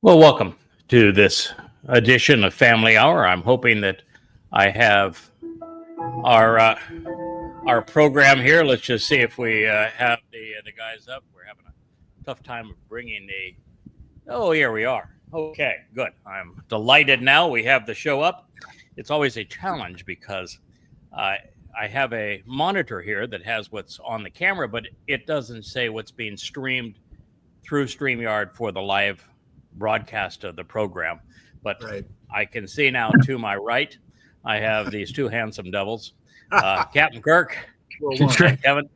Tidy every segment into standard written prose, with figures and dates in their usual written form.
Well, welcome to this edition of Family Hour. I'm hoping that I have our our program here. Let's just see if we have the guys up. We're having a tough time of bringing the. Oh, here we are. Okay, good. I'm delighted now. We have the show up. It's always a challenge because I have a monitor here that has what's on the camera, but it doesn't say what's being streamed through StreamYard for the live broadcast of the program. But Right. I can see now to my right, I have these two handsome devils, Captain Kirk and Kevin.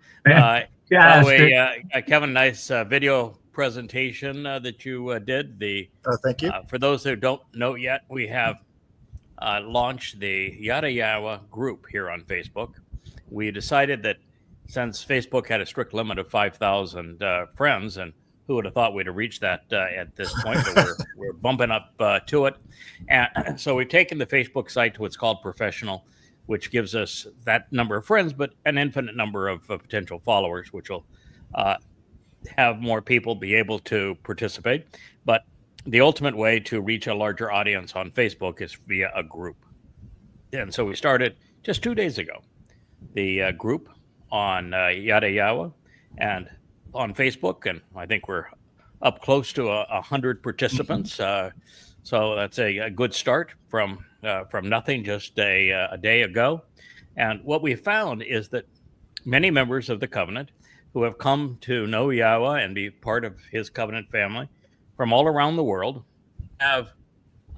Kevin, nice video presentation that you did. Thank you. For those who don't know yet, we have launched the Yada Yahowah group here on Facebook. We decided that since Facebook had a strict limit of 5,000 friends, and who would have thought we'd have reached that at this point, but we're bumping up to it. And so we've taken the Facebook site to what's called Professional, which gives us that number of friends, but an infinite number of potential followers, which will have more people be able to participate. But the ultimate way to reach a larger audience on Facebook is via a group. And so we started just 2 days ago, the group on Yada Yahowah and on Facebook, and I think we're up close to 100 participants. So that's a good start from nothing just a day ago. And what we found is that many members of the covenant who have come to know Yahweh and be part of his covenant family from all around the world have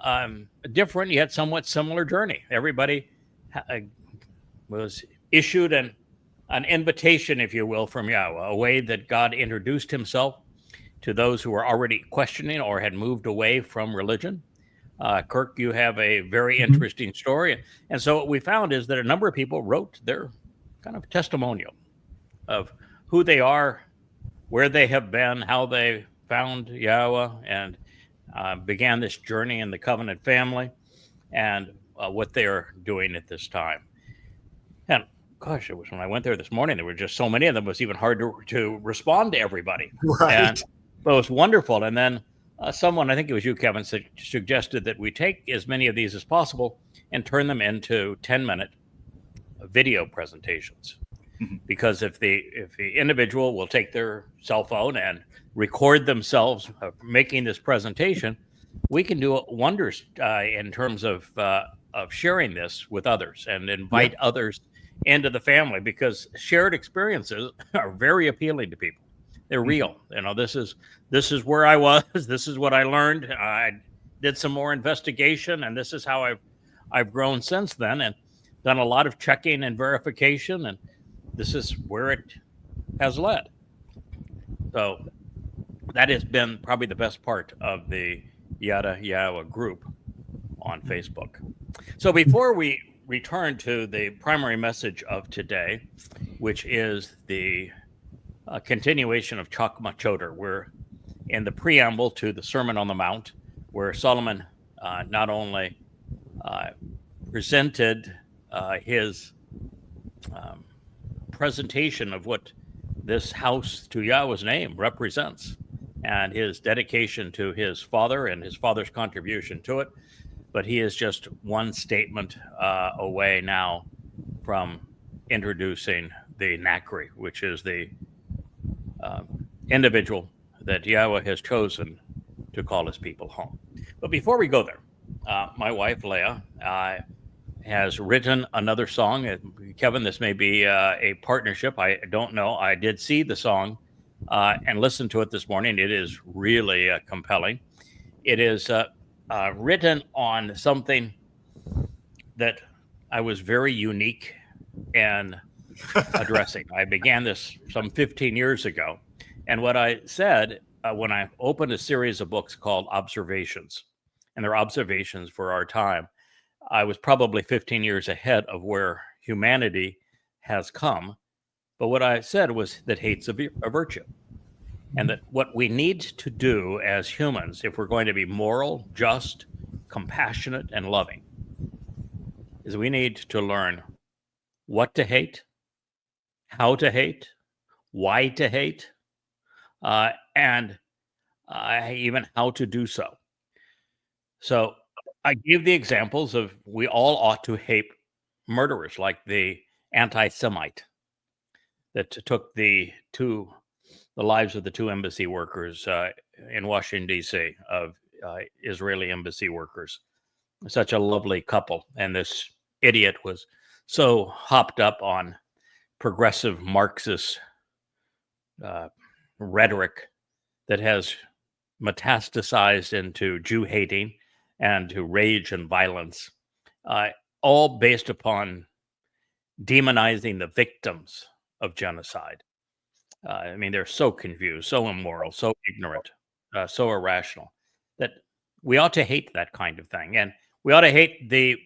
a different yet somewhat similar journey. Everybody was issued an invitation, if you will, from Yahweh, a way that God introduced himself to those who were already questioning or had moved away from religion. Kirk, you have a very interesting story. And so what we found is that a number of people wrote their kind of testimonial of who they are, where they have been, how they found Yahweh, and began this journey in the covenant family, and what they are doing at this time. And gosh, it was when I went there this morning, there were just so many of them, it was even hard to respond to everybody. Right. But it was wonderful. And then someone, I think it was you, Kevin, suggested that we take as many of these as possible and turn them into 10-minute video presentations. Because if the individual will take their cell phone and record themselves making this presentation, we can do wonders in terms of sharing this with others and invite others into the family, because shared experiences are very appealing to people. They're real. You know, this is where I was. This is what I learned. I did some more investigation, and this is how I've grown since then, and done a lot of checking and verification, and this is where it has led. So that has been probably the best part of the Yada Yahowah group on Facebook. So before we return to the primary message of today, which is the continuation of Chakmah Choter, we're in the preamble to the Sermon on the Mount, where Solomon not only presented his presentation of what this house to Yahweh's name represents, and his dedication to his father and his father's contribution to it. But he is just one statement away now from introducing the Nakri, which is the individual that Yahweh has chosen to call his people home. But before we go there, my wife, Leah, has written another song. Kevin, this may be a partnership. I don't know. I did see the song and listen to it this morning. It is really compelling. It is written on something that I was very unique in addressing. I began this some 15 years ago. And what I said when I opened a series of books called Observations, and they're observations for our time, I was probably 15 years ahead of where humanity has come. But what I said was that hate's a virtue. And that what we need to do as humans, if we're going to be moral, just, compassionate, and loving, is we need to learn what to hate, how to hate, why to hate, and even how to do so. So I gave the examples of we all ought to hate murderers, like the anti-Semite that took the lives of the two embassy workers in Washington, D.C., of Israeli embassy workers. Such a lovely couple. And this idiot was so hopped up on progressive Marxist rhetoric that has metastasized into Jew hating and to rage and violence, all based upon demonizing the victims of genocide. I mean, they're so confused, so immoral, so ignorant, so irrational that we ought to hate that kind of thing, and we ought to hate the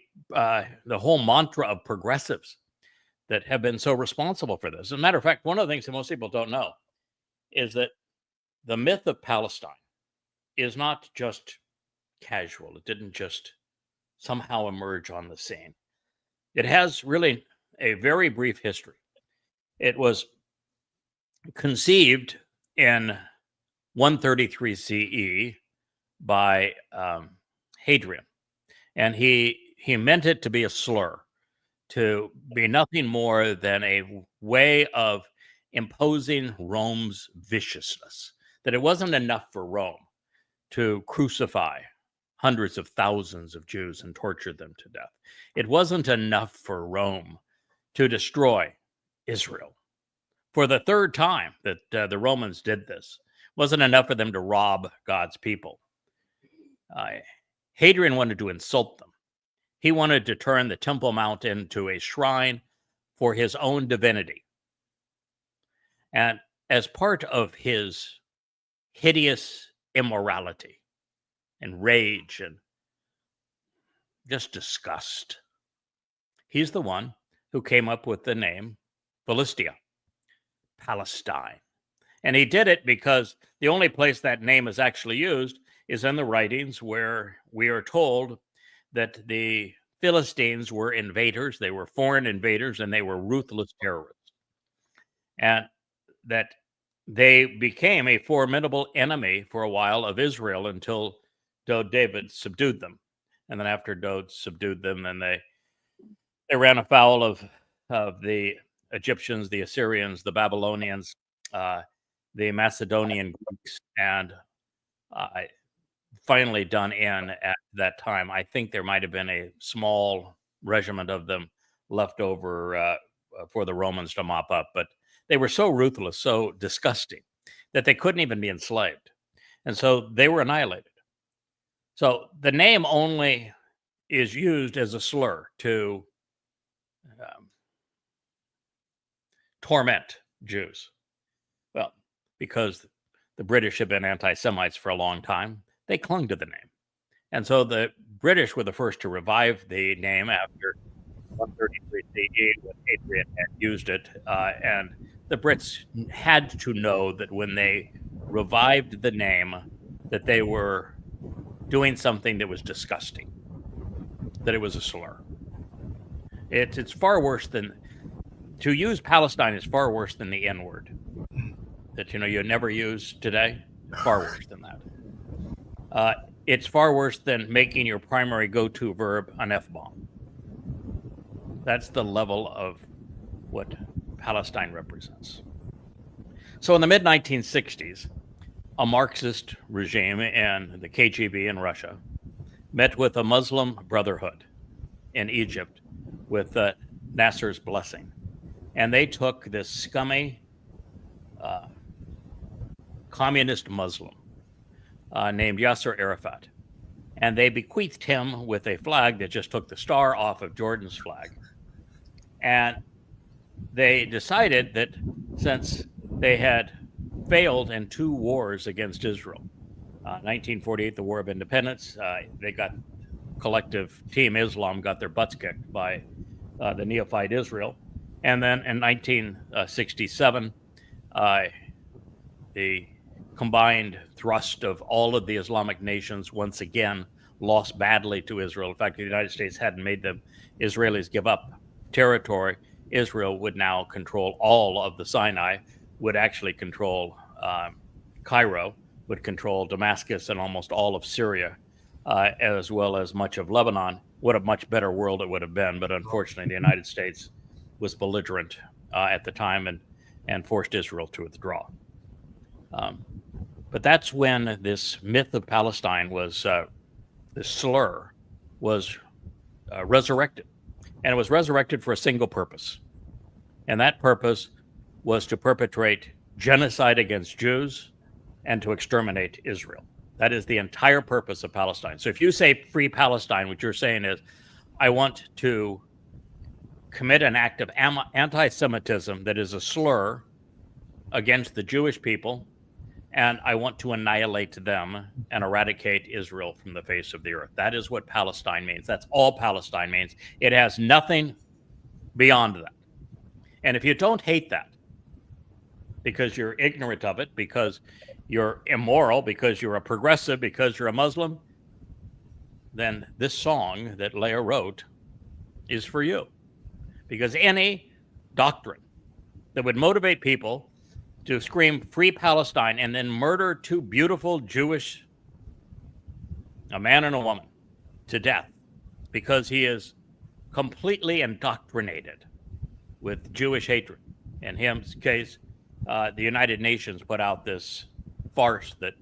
whole mantra of progressives that have been so responsible for this. As a matter of fact, one of the things that most people don't know is that the myth of Palestine is not just casual. It didn't just somehow emerge on the scene. It has really a very brief history. It was conceived in 133 CE by Hadrian, and he meant it to be a slur, to be nothing more than a way of imposing Rome's viciousness, that it wasn't enough for Rome to crucify hundreds of thousands of Jews and torture them to death. It wasn't enough for Rome to destroy Israel. For the third time that the Romans did this, wasn't enough for them to rob God's people. Hadrian wanted to insult them. He wanted to turn the Temple Mount into a shrine for his own divinity. And as part of his hideous immorality and rage and just disgust, he's the one who came up with the name Philistia, Palestine. And he did it because the only place that name is actually used is in the writings where we are told that the Philistines were invaders, they were foreign invaders, and they were ruthless terrorists. And that they became a formidable enemy for a while of Israel until David subdued them. And then after David subdued them, then they ran afoul of the Egyptians, the Assyrians, the Babylonians, the Macedonian Greeks, and finally done in at that time. I think there might have been a small regiment of them left over for the Romans to mop up, but they were so ruthless, so disgusting, that they couldn't even be enslaved. And so they were annihilated. So the name only is used as a slur to torment Jews. Well, because the British had been anti-Semites for a long time, they clung to the name. And so the British were the first to revive the name after 133 CE when Hadrian had used it. And the Brits had to know that when they revived the name, that they were doing something that was disgusting, that it was a slur. It's far worse than, to use Palestine is far worse than the N-word that, you never use today. Far worse than that. It's far worse than making your primary go-to verb an F-bomb. That's the level of what Palestine represents. So in the mid-1960s, a Marxist regime in the KGB in Russia met with a Muslim Brotherhood in Egypt with Nasser's blessing. And they took this scummy communist Muslim named Yasser Arafat, and they bequeathed him with a flag that just took the star off of Jordan's flag. And they decided that since they had failed in 2 wars against Israel, 1948, the War of Independence, they got collective Team Islam got their butts kicked by the neophyte Israel. And then in 1967, the combined thrust of all of the Islamic nations once again lost badly to Israel. In fact, the United States hadn't made the Israelis give up territory. Israel would now control all of the Sinai, would actually control Cairo, would control Damascus and almost all of Syria, as well as much of Lebanon. What a much better world it would have been. But unfortunately, the United States was belligerent at the time and forced Israel to withdraw. But that's when this myth of Palestine was, this slur was resurrected. And it was resurrected for a single purpose. And that purpose was to perpetrate genocide against Jews and to exterminate Israel. That is the entire purpose of Palestine. So if you say free Palestine, what you're saying is, I want to commit an act of anti-Semitism that is a slur against the Jewish people, and I want to annihilate them and eradicate Israel from the face of the earth. That is what Palestine means. That's all Palestine means. It has nothing beyond that. And if you don't hate that, because you're ignorant of it, because you're immoral, because you're a progressive, because you're a Muslim, then this song that Leah wrote is for you. Because any doctrine that would motivate people to scream free Palestine and then murder two beautiful Jewish, a man and a woman, to death because he is completely indoctrinated with Jewish hatred. In his case, the United Nations put out this farce that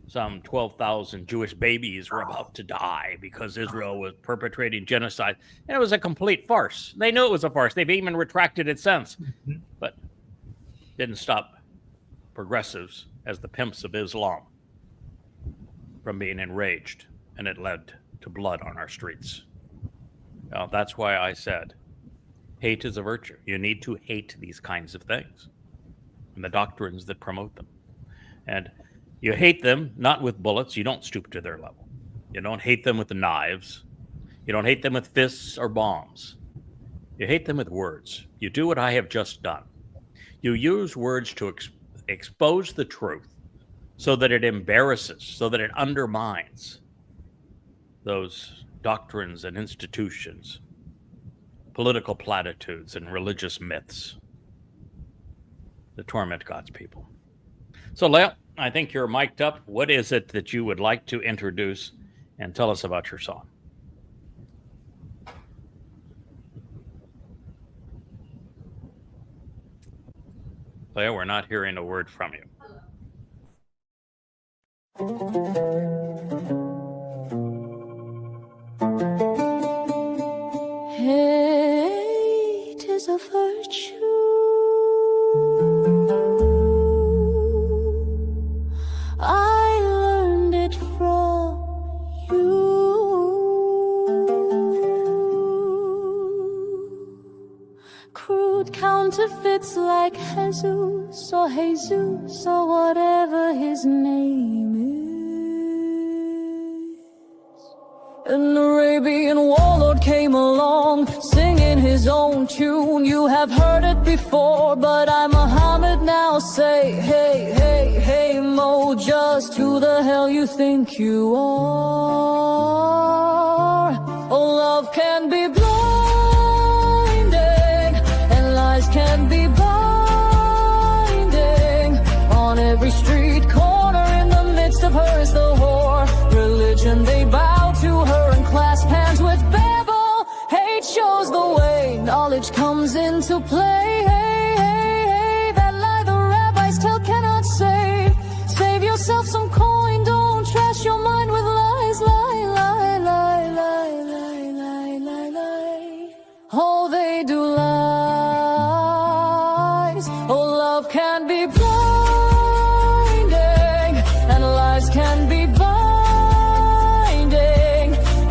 some 12,000 Jewish babies were about to die because Israel was perpetrating genocide. And it was a complete farce. They knew it was a farce. They've even retracted it since. But didn't stop progressives as the pimps of Islam from being enraged. And it led to blood on our streets. Now, that's why I said hate is a virtue. You need to hate these kinds of things and the doctrines that promote them. And you hate them not with bullets. You don't stoop to their level. You don't hate them with the knives. You don't hate them with fists or bombs. You hate them with words. You do what I have just done. You use words to expose the truth so that it embarrasses, so that it undermines those doctrines and institutions, political platitudes and religious myths that torment God's people. So, Leah, I think you're mic'd up. What is it that you would like to introduce and tell us about your song? Leah, we're not hearing a word from you. Hate is a virtue. I learned it from you. Crude counterfeits like Jesus or Jesus or whatever his name is. An Arabian warlord came along, singing his own tune. You have heard it before, but I'm Muhammad now. Say, hey, hey, hey, Mo, just who the hell you think you are? Oh, love can be blinding, and lies can be binding. On every street corner, in the midst of her is the whore. Religion, they bow to her and clasp hands with Babel. Hate shows the way, knowledge comes into play. Hey, hey, hey, that lie the rabbis tell cannot save. Save yourself some coin, don't trash your mind with lies. Lie, lie, lie, lie, lie, lie, lie, lie. Oh, they do lies. Oh, love can be blinding, and lies can be binding.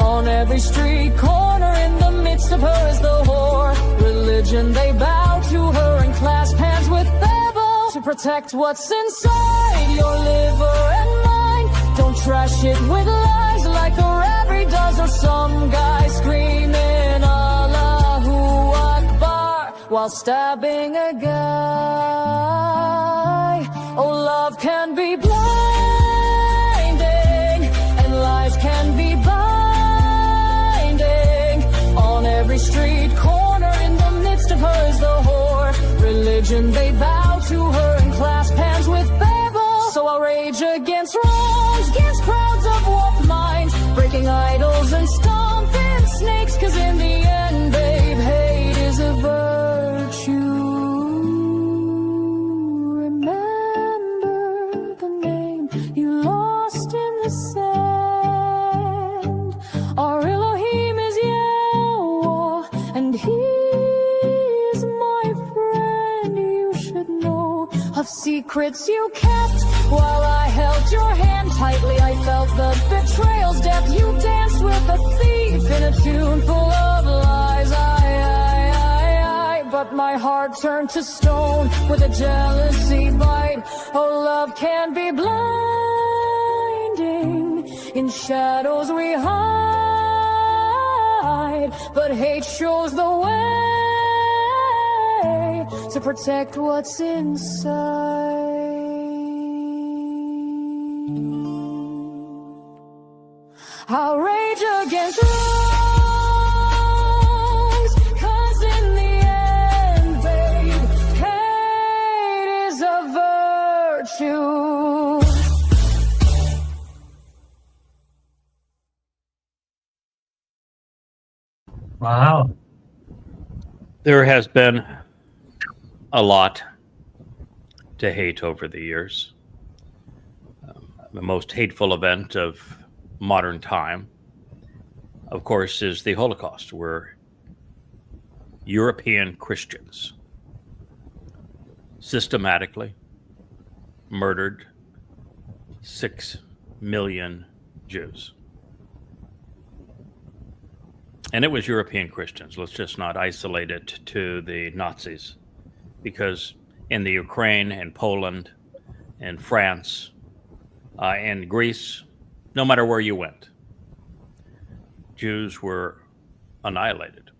On every street corner, in the midst of her is the whore. Religion, they bow to her and clasp hands with Babel. To protect what's inside your liver and mind, don't trash it with lies like a rabbi does, or some guy screaming Allahu Akbar while stabbing a guy. Oh, love can be blinding, and lies can be binding. On every street corner, in the midst of her is the whore. Religion, they bow to her and clasp hands with Babel. So I'll rage against wrongs, against crowds of warped minds, break worshiping idols and stomping snakes, 'cause in the end, babe, hate is a virtue. Remember the name you lost in the sand. Our Elohim is Yahowah, and He is my friend. You should know of secrets you kept while I held your hand tightly. I felt the betrayal's depth. You danced with a thief in a tune full of lies. But my heart turned to stone with a jealousy bite. Oh, love can be blinding. In shadows we hide, but hate shows the way to protect what's inside. I'll rage against wrongs, 'cause in the end, babe, hate is a virtue. Wow. There has been a lot to hate over the years. The most hateful event of modern time, of course, is the Holocaust, where European Christians systematically murdered 6 million Jews. And it was European Christians. Let's just not isolate it to the Nazis, because in the Ukraine and Poland and France and Greece, no matter where you went, Jews were annihilated.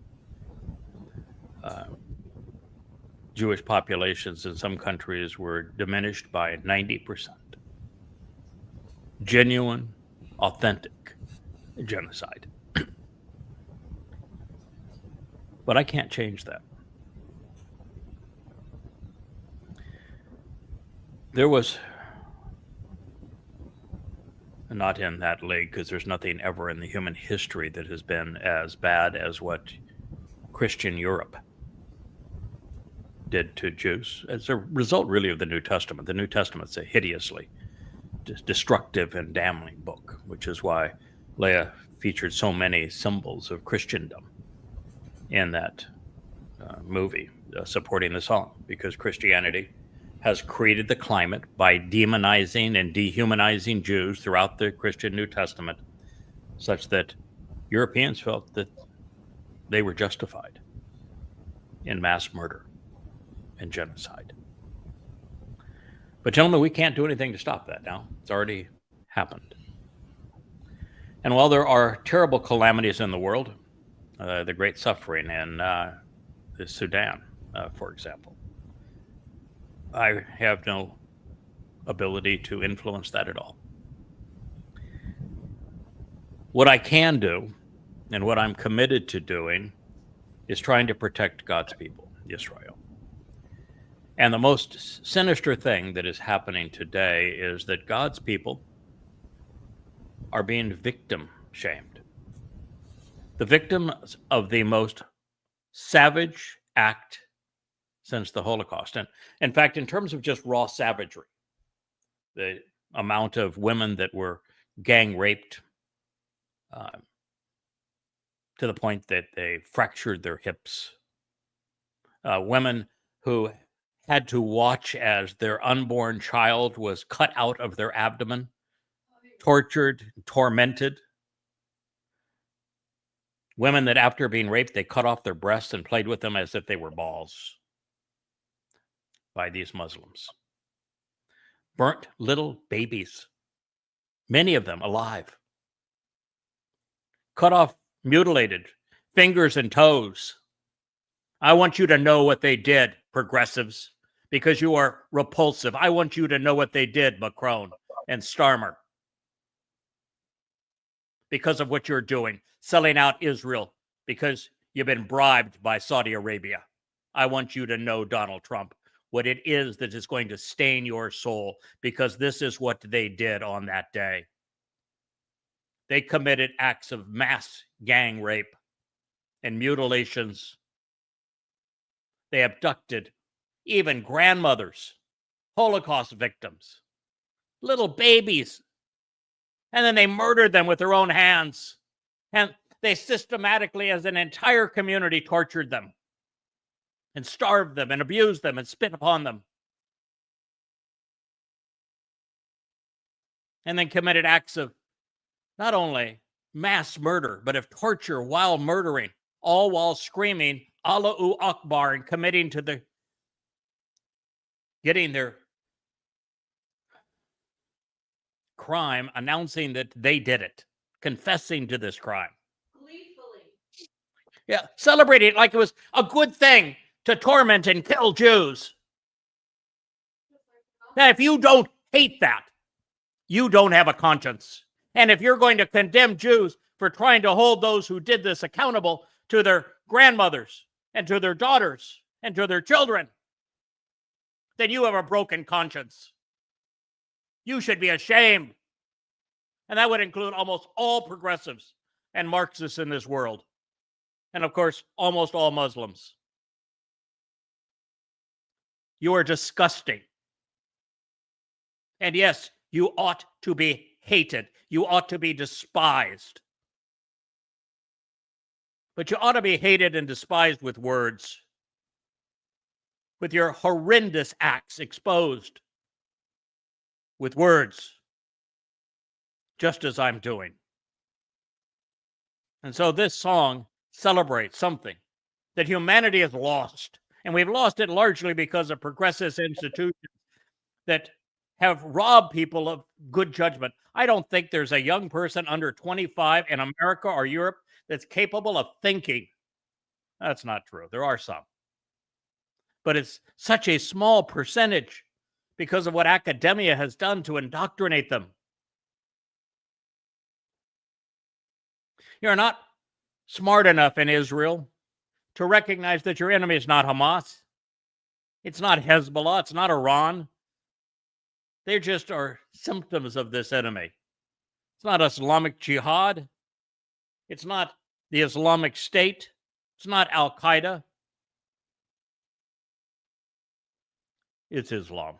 Jewish populations in some countries were diminished by 90%. Genuine, authentic genocide. But I can't change that. There was, not in that league, because there's nothing ever in the human history that has been as bad as what Christian Europe did to Jews. As a result, really, of the New Testament. The New Testament's a hideously destructive and damning book, which is why Leah featured so many symbols of Christendom in that movie, supporting the song, because Christianity has created the climate by demonizing and dehumanizing Jews throughout the Christian New Testament, such that Europeans felt that they were justified in mass murder and genocide. But gentlemen, we can't do anything to stop that now. It's already happened. And while there are terrible calamities in the world, the great suffering in the Sudan, for example, I have no ability to influence that at all. What I can do, and what I'm committed to doing, is trying to protect God's people, Israel. And the most sinister thing that is happening today is that God's people are being victim shamed. The victims of the most savage act since the Holocaust. And in fact, in terms of just raw savagery, the amount of women that were gang raped to the point that they fractured their hips, women who had to watch as their unborn child was cut out of their abdomen, tortured, tormented. Women that after being raped, they cut off their breasts and played with them as if they were balls by these Muslims. Burnt little babies, many of them alive. Cut off, mutilated fingers and toes. I want you to know what they did, progressives, because you are repulsive. I want you to know what they did, Macron and Starmer, because of what you're doing, selling out Israel because you've been bribed by Saudi Arabia. I want you to know, Donald Trump, what it is that is going to stain your soul, because this is what they did on that day. they committed acts of mass gang rape and mutilations. They abducted even grandmothers, Holocaust victims, little babies, and then they murdered them with their own hands. And they systematically, as an entire community, tortured them and starved them and abused them and spit upon them. And then committed acts of not only mass murder, but of torture while murdering, all while screaming, Allahu Akbar, and committing to getting their crime, announcing that they did it, confessing to this crime. Gleefully. Yeah, celebrating it like it was a good thing to torment and kill Jews. Now, if you don't hate that, you don't have a conscience. And if you're going to condemn Jews for trying to hold those who did this accountable to their grandmothers and to their daughters and to their children, then you have a broken conscience. You should be ashamed. And that would include almost all progressives and Marxists in this world. And of course, almost all Muslims. You are disgusting. And yes, you ought to be hated. You ought to be despised. But you ought to be hated and despised with words, with your horrendous acts exposed with words, just as I'm doing. And so this song celebrates something that humanity has lost. And we've lost it largely because of progressive institutions that have robbed people of good judgment. I don't think there's a young person under 25 in America or Europe that's capable of thinking. That's not true. There are some. But it's such a small percentage because of what academia has done to indoctrinate them. You're not smart enough in Israel to recognize that your enemy is not Hamas. It's not Hezbollah. It's not Iran. They just are symptoms of this enemy. It's not Islamic Jihad. It's not the Islamic State. It's not Al-Qaeda. It's Islam.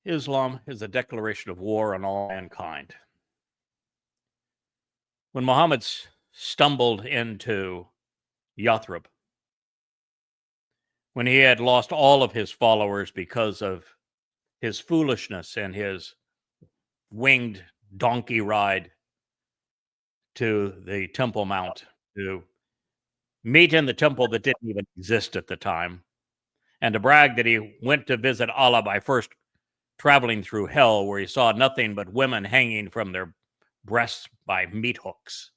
Islam is a declaration of war on all mankind. When Muhammad stumbled into Yathrib, when he had lost all of his followers because of his foolishness and his winged donkey ride to the Temple Mount to meet in the temple that didn't even exist at the time, and to brag that he went to visit Allah by first traveling through hell, where he saw nothing but women hanging from their breasts by meat hooks.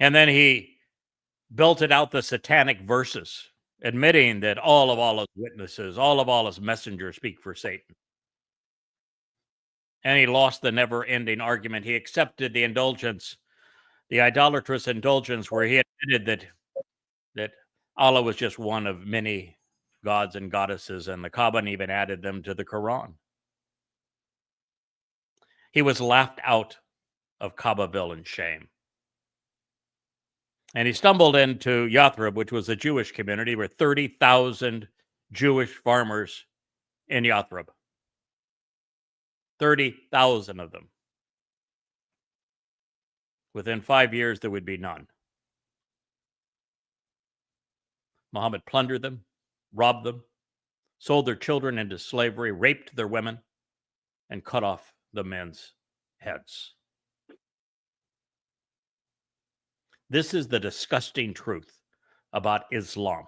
And then he belted out the satanic verses, admitting that all of Allah's witnesses, all of Allah's messengers speak for Satan. And he lost the never-ending argument. He accepted the indulgence, the idolatrous indulgence, where he admitted that Allah was just one of many gods and goddesses, and the Kaaba even added them to the Quran. He was laughed out of Kaabaville in shame. And he stumbled into Yathrib, which was a Jewish community. There were 30,000 Jewish farmers in Yathrib. 30,000 of them. Within 5 years, there would be none. Muhammad plundered them, robbed them, sold their children into slavery, raped their women, and cut off the men's heads. This is the disgusting truth about Islam.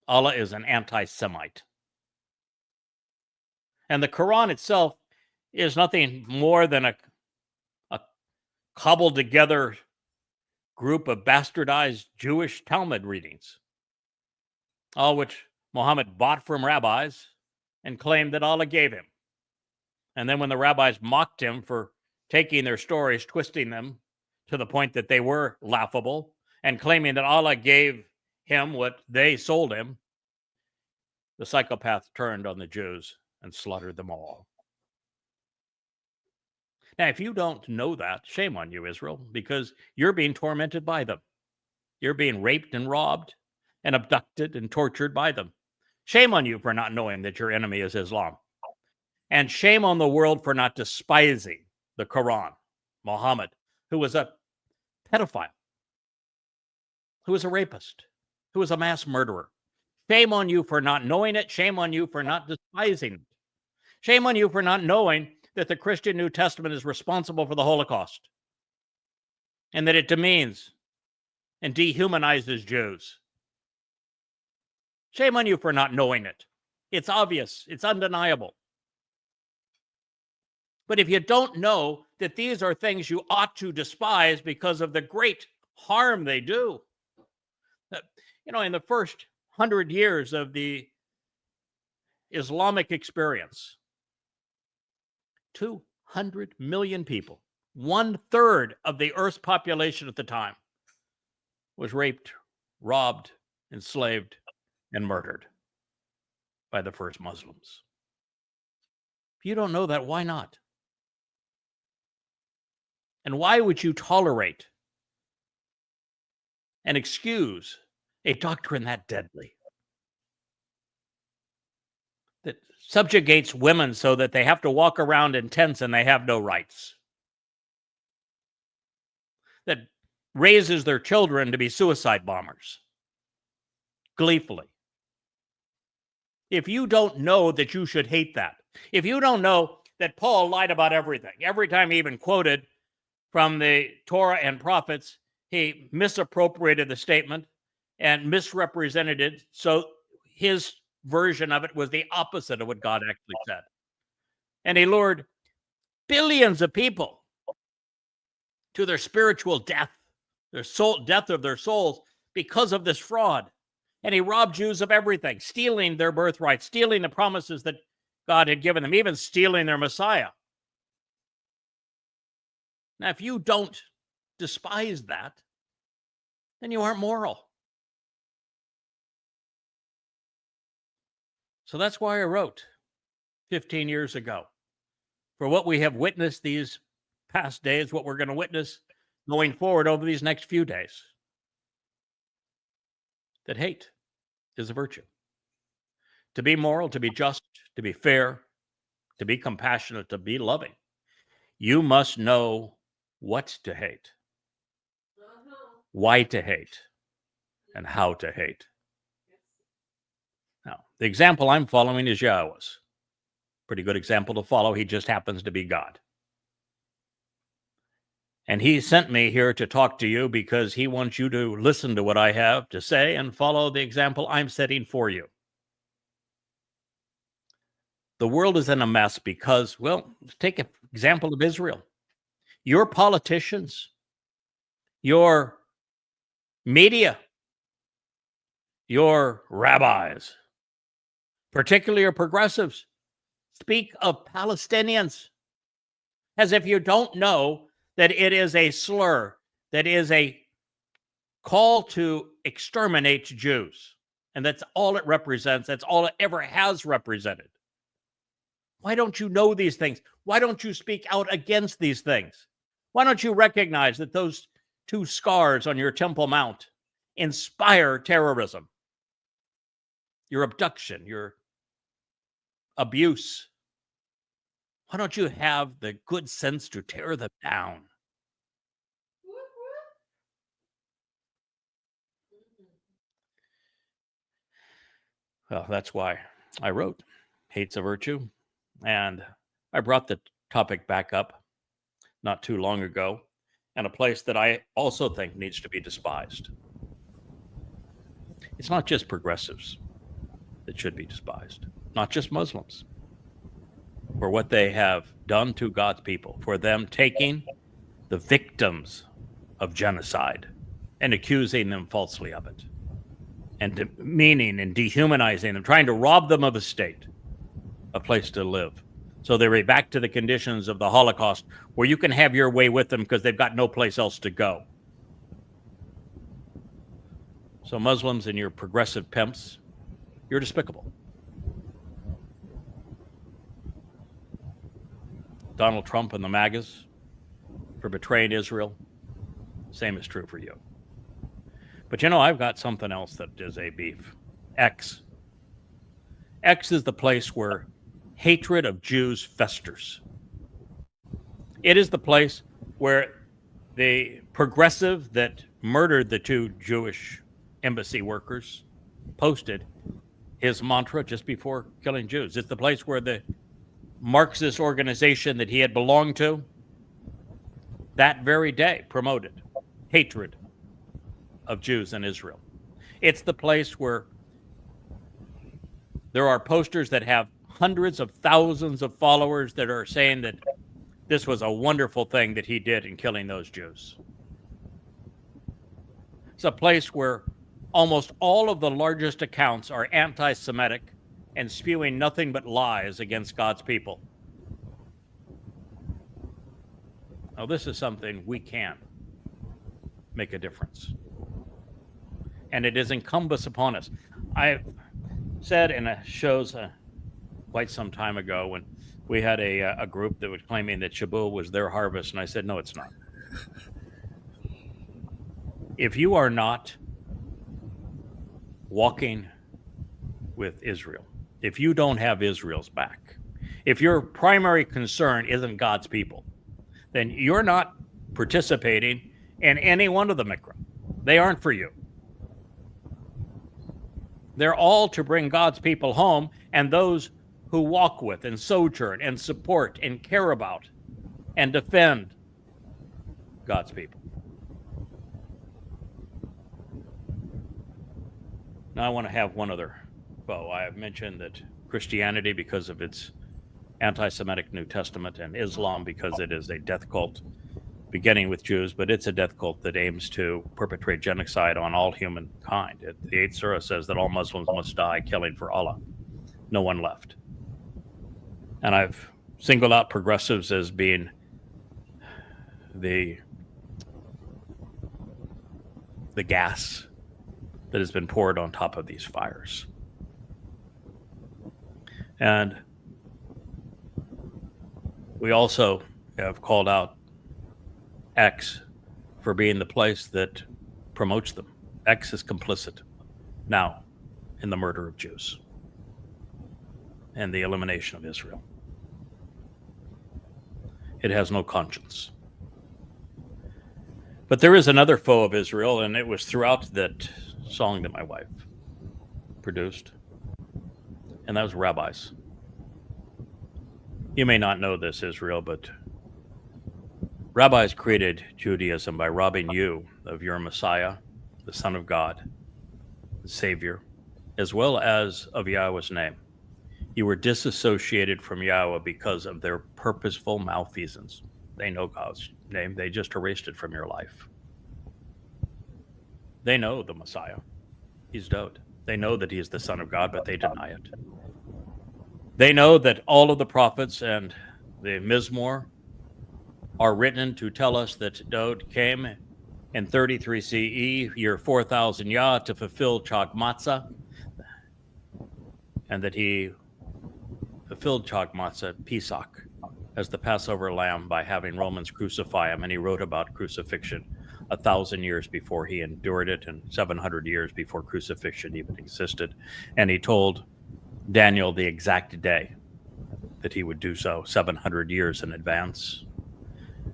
Allah is an anti-Semite. And the Quran itself is nothing more than a cobbled together group of bastardized Jewish Talmud readings, all which Muhammad bought from rabbis and claimed that Allah gave him. And then when the rabbis mocked him for taking their stories, twisting them to the point that they were laughable, and claiming that Allah gave him what they sold him, the psychopath turned on the Jews and slaughtered them all. Now, if you don't know that, shame on you, Israel, because you're being tormented by them. You're being raped and robbed and abducted and tortured by them. Shame on you for not knowing that your enemy is Islam. And shame on the world for not despising the Quran, Muhammad, who was a pedophile, who was a rapist, who was a mass murderer. Shame on you for not knowing it. Shame on you for not despising it. Shame on you for not knowing that the Christian New Testament is responsible for the Holocaust and that it demeans and dehumanizes Jews. Shame on you for not knowing it. It's obvious. It's undeniable. But if you don't know that these are things you ought to despise because of the great harm they do, in the first 100 years of the Islamic experience, 200 million people, 1/3 of the Earth's population at the time, was raped, robbed, enslaved, and murdered by the first Muslims. If you don't know that, why not? And why would you tolerate and excuse a doctrine that deadly, that subjugates women so that they have to walk around in tents and they have no rights, that raises their children to be suicide bombers gleefully? If you don't know that you should hate that, if you don't know that Paul lied about everything, every time he even quoted from the Torah and prophets, he misappropriated the statement and misrepresented it, so his version of it was the opposite of what God actually said. And he lured billions of people to their spiritual death, death of their souls, because of this fraud. And he robbed Jews of everything, stealing their birthright, stealing the promises that God had given them, even stealing their Messiah. Now, if you don't despise that, then you aren't moral. So that's why I wrote 15 years ago, for what we have witnessed these past days, what we're going to witness going forward over these next few days, that hate is a virtue. To be moral, to be just, to be fair, to be compassionate, to be loving, you must know what to hate, why to hate, and how to hate. Now, the example I'm following is Yahowah's. Pretty good example to follow. He just happens to be God. And he sent me here to talk to you because he wants you to listen to what I have to say and follow the example I'm setting for you. The world is in a mess because, well, take an example of Israel. Your politicians, your media, your rabbis, particularly your progressives, speak of Palestinians as if you don't know that it is a slur, that is a call to exterminate Jews. And that's all it represents. That's all it ever has represented. Why don't you know these things? Why don't you speak out against these things? Why don't you recognize that those 2 scars on your Temple Mount inspire terrorism? Your abduction, your abuse. Why don't you have the good sense to tear them down? Well, that's why I wrote Hate's a Virtue. And I brought the topic back up not too long ago, and a place that I also think needs to be despised. It's not just progressives that should be despised, not just Muslims, for what they have done to God's people, for them taking the victims of genocide and accusing them falsely of it, and demeaning and dehumanizing them, trying to rob them of a state, a place to live. So they're back to the conditions of the Holocaust, where you can have your way with them because they've got no place else to go. So Muslims and your progressive pimps, you're despicable. Donald Trump and the MAGAs for betraying Israel. Same is true for you. But I've got something else that is a beef. X. X is the place where hatred of Jews festers. It is the place where the progressive that murdered the 2 Jewish embassy workers posted his mantra just before killing Jews. It's the place where the Marxist organization that he had belonged to that very day promoted hatred of Jews in Israel. It's the place where there are posters that have hundreds of thousands of followers that are saying that this was a wonderful thing that he did in killing those Jews. It's a place where almost all of the largest accounts are anti-Semitic and spewing nothing but lies against God's people. Now, this is something we can make a difference. And it is incumbent upon us. I said in a shows quite some time ago when we had a group that was claiming that Shabbat was their harvest, and I said, no, it's not. If you are not walking with Israel, if you don't have Israel's back, if your primary concern isn't God's people, then you're not participating in any one of the mikra. They aren't for you. They're all to bring God's people home, and those who walk with and sojourn and support and care about and defend God's people. Now I want to have one other foe. I have mentioned that Christianity, because of its anti-Semitic New Testament, and Islam, because it is a death cult beginning with Jews, but it's a death cult that aims to perpetrate genocide on all humankind. The 8th Surah says that all Muslims must die killing for Allah. No one left. And I've singled out progressives as being the gas that has been poured on top of these fires. And we also have called out X for being the place that promotes them. X is complicit now in the murder of Jews and the elimination of Israel. It has no conscience. But there is another foe of Israel, and it was throughout that song that my wife produced, and that was rabbis. You may not know this, Israel, but rabbis created Judaism by robbing you of your Messiah, the Son of God, the Savior, as well as of Yahweh's name. You were disassociated from Yahweh because of their purposeful malfeasance. They know God's name. They just erased it from your life. They know the Messiah. He's Dod. They know that he is the Son of God, but they deny it. They know that all of the prophets and the Mizmor are written to tell us that Dod came in 33 CE, year 4000 Yah, to fulfill Chakmah, and that he fulfilled Chakmah, Pesach, as the Passover lamb by having Romans crucify him, and he wrote about crucifixion 1,000 years before he endured it and 700 years before crucifixion even existed. And he told Daniel the exact day that he would do so, 700 years in advance.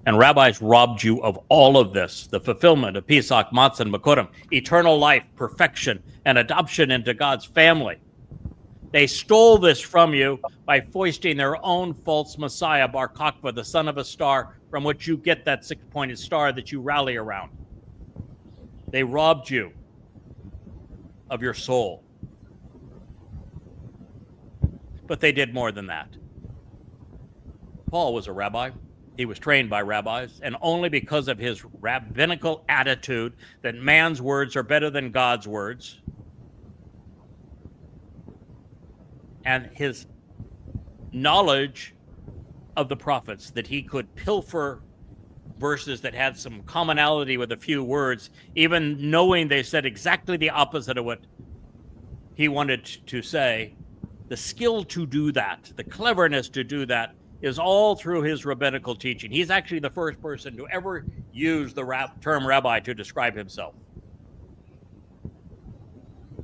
And rabbis robbed you of all of this, the fulfillment of Pesach, Matzah, and Bikurim, eternal life, perfection, and adoption into God's family. They stole this from you by foisting their own false Messiah, Bar Kokhba, the son of a star, from which you get that six-pointed star that you rally around. They robbed you of your soul. But they did more than that. Paul was a rabbi. He was trained by rabbis, and only because of his rabbinical attitude that man's words are better than God's words, and his knowledge of the prophets, that he could pilfer verses that had some commonality with a few words, even knowing they said exactly the opposite of what he wanted to say. The skill to do that, the cleverness to do that, is all through his rabbinical teaching. He's actually the first person to ever use the term rabbi to describe himself.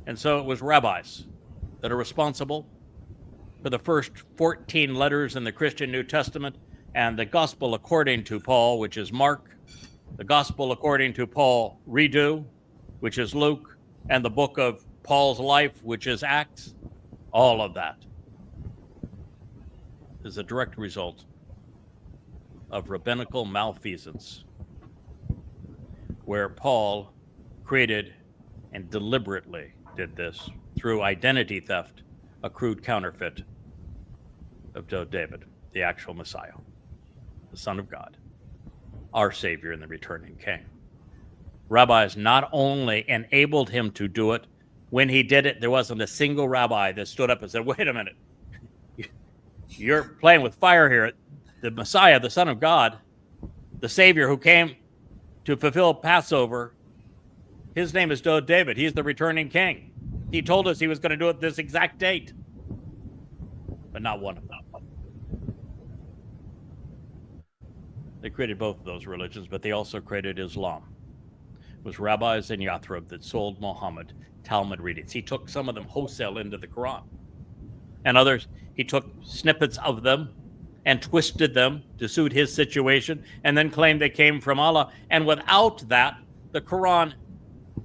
And so it was rabbis that are responsible for the first 14 letters in the Christian New Testament, and the gospel according to Paul, which is Mark, the gospel according to Paul redo, which is Luke, and the book of Paul's life, which is Acts. All of that is a direct result of rabbinical malfeasance, where Paul created and deliberately did this through identity theft, a crude counterfeit of David, the actual Messiah, the Son of God, our Savior and the returning King. Rabbis not only enabled him to do it, when he did it, there wasn't a single rabbi that stood up and said, wait a minute, you're playing with fire here. The Messiah, the Son of God, the Savior who came to fulfill Passover, his name is David. He's the returning King. He told us he was going to do it this exact date, but not one of them. They created both of those religions, but they also created Islam. It was rabbis in Yathrib that sold Muhammad Talmud readings. He took some of them wholesale into the Quran, and others he took snippets of them and twisted them to suit his situation, and then claimed they came from Allah. And without that, the Quran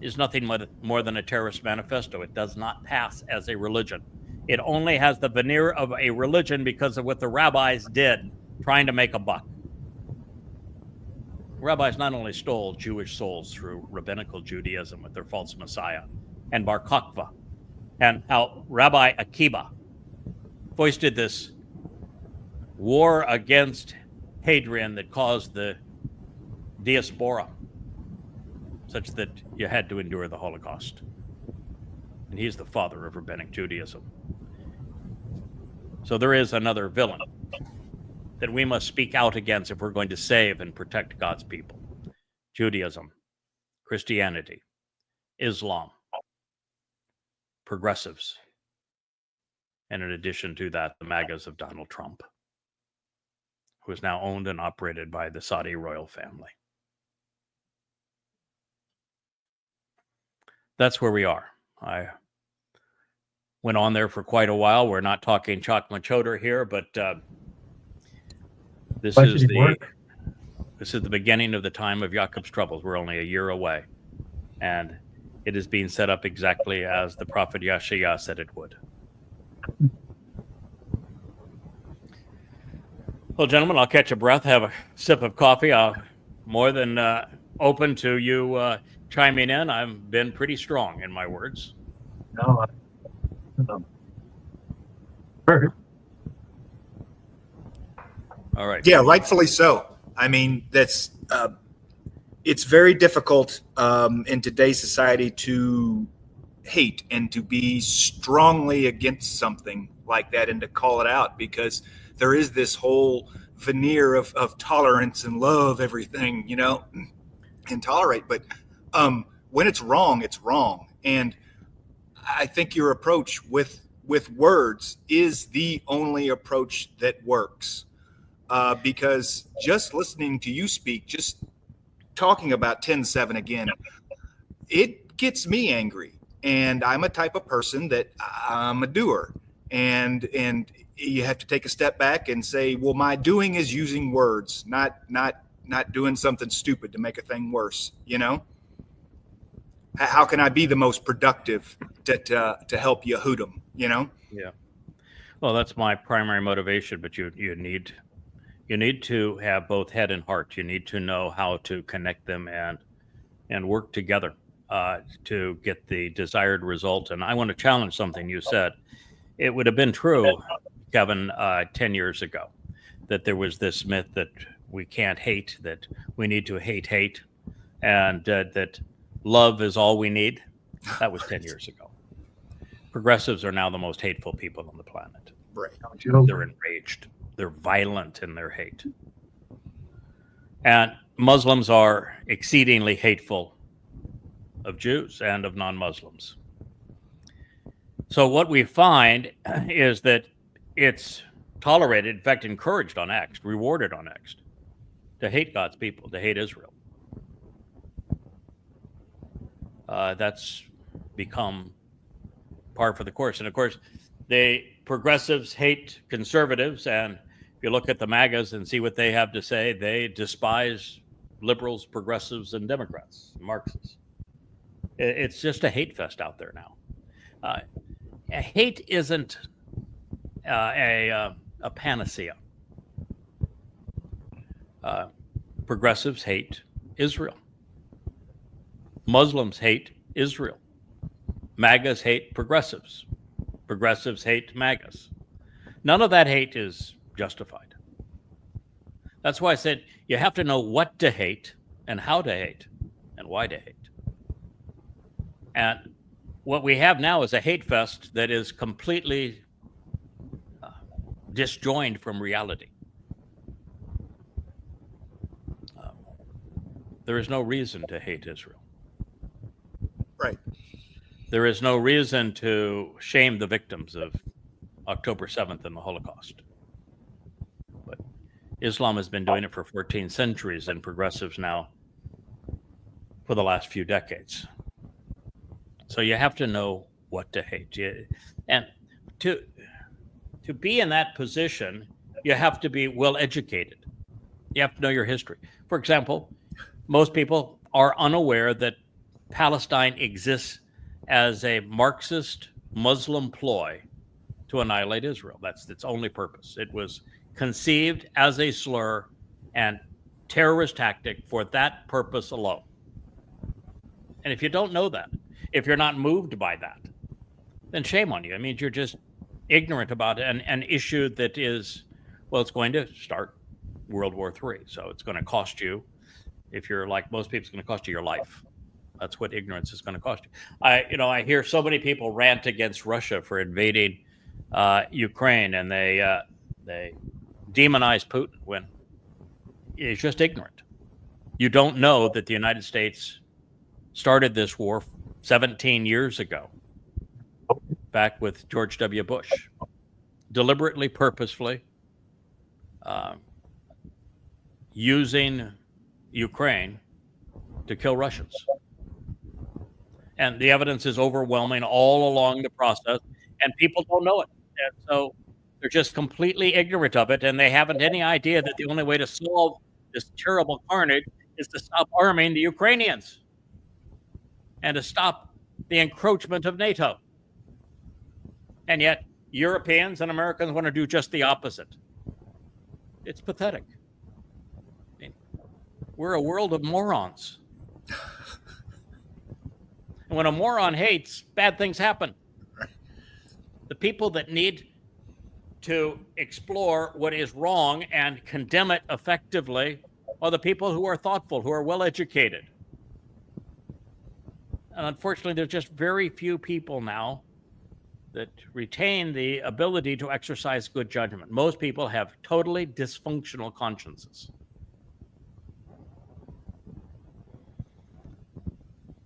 is nothing more than a terrorist manifesto. It does not pass as a religion. It only has the veneer of a religion because of what the rabbis did, trying to make a buck. Rabbis not only stole Jewish souls through rabbinical Judaism with their false Messiah and Bar Kokhba, and how Rabbi Akiba foisted this war against Hadrian that caused the diaspora, such that you had to endure the Holocaust. And he's the father of rabbinic Judaism. So there is another villain that we must speak out against if we're going to save and protect God's people. Judaism, Christianity, Islam, progressives, and in addition to that, the MAGAs of Donald Trump, who is now owned and operated by the Saudi royal family. That's where we are. I went on there for quite a while. We're not talking Chakmah Choter here, but this is the beginning of the time of Jacob's troubles. We're only a year away, and it is being set up exactly as the prophet Yeshaya said it would. Well, gentlemen, I'll catch a breath, have a sip of coffee. I'm more than open to you chiming in. I've been pretty strong in my words. No, perfect. All right. Yeah, rightfully so. I mean, that's it's very difficult in today's society to hate and to be strongly against something like that and to call it out, because there is this whole veneer of tolerance and love everything, you know, and tolerate. But when it's wrong, it's wrong. And I think your approach with words is the only approach that works. Because just listening to you speak, just talking about 10:7 again, it gets me angry. And I'm a type of person that I'm a doer. And you have to take a step back and say, well, my doing is using words, not doing something stupid to make a thing worse, you know? How can I be the most productive to help Yehudim, you know? Yeah. Well, that's my primary motivation, but you need to have both head and heart. You need to know how to connect them and work together to get the desired result. And I want to challenge something you said. It would have been true, Kevin, 10 years ago, that there was this myth that we can't hate, that we need to hate, and that love is all we need. That was 10 years ago. Progressives are now the most hateful people on the planet. Right. They're enraged. They're violent in their hate. And Muslims are exceedingly hateful of Jews and of non-Muslims. So what we find is that it's tolerated, in fact, encouraged on X, rewarded on X, to hate God's people, to hate Israel. That's become par for the course. And of course, progressives hate conservatives. And if you look at the MAGAs and see what they have to say, they despise liberals, progressives, and Democrats, Marxists. It's just a hate fest out there now. Hate isn't a panacea. Progressives hate Israel. Muslims hate Israel. MAGAs hate progressives. Progressives hate MAGAs. None of that hate is justified. That's why I said you have to know what to hate and how to hate and why to hate. And what we have now is a hate fest that is completely disjoined from reality. There is no reason to hate Israel. Right. There is no reason to shame the victims of October 7th and the Holocaust. But Islam has been doing it for 14 centuries, and progressives now for the last few decades. So you have to know what to hate. And to be in that position, you have to be well educated. You have to know your history. For example, most people are unaware that Palestine exists as a Marxist Muslim ploy to annihilate Israel. That's its only purpose. It was conceived as a slur and terrorist tactic for that purpose alone. And if you don't know that, if you're not moved by that, then shame on you. It means you're just ignorant about an issue that is, well, it's going to start World War III. So it's going to cost you, if you're like most people, it's going to cost you your life. That's what ignorance is going to cost you. I hear so many people rant against Russia for invading Ukraine, and they demonize Putin when he's just ignorant. You don't know that the United States started this war 17 years ago, back with George W. Bush, deliberately, purposefully using Ukraine to kill Russians. And the evidence is overwhelming all along the process, and people don't know it. And so they're just completely ignorant of it, and they haven't any idea that the only way to solve this terrible carnage is to stop arming the Ukrainians and to stop the encroachment of NATO. And yet Europeans and Americans want to do just the opposite. It's pathetic. I mean, we're a world of morons. And when a moron hates, bad things happen. The people that need to explore what is wrong and condemn it effectively are the people who are thoughtful, who are well educated. And unfortunately, there's just very few people now that retain the ability to exercise good judgment. Most people have totally dysfunctional consciences.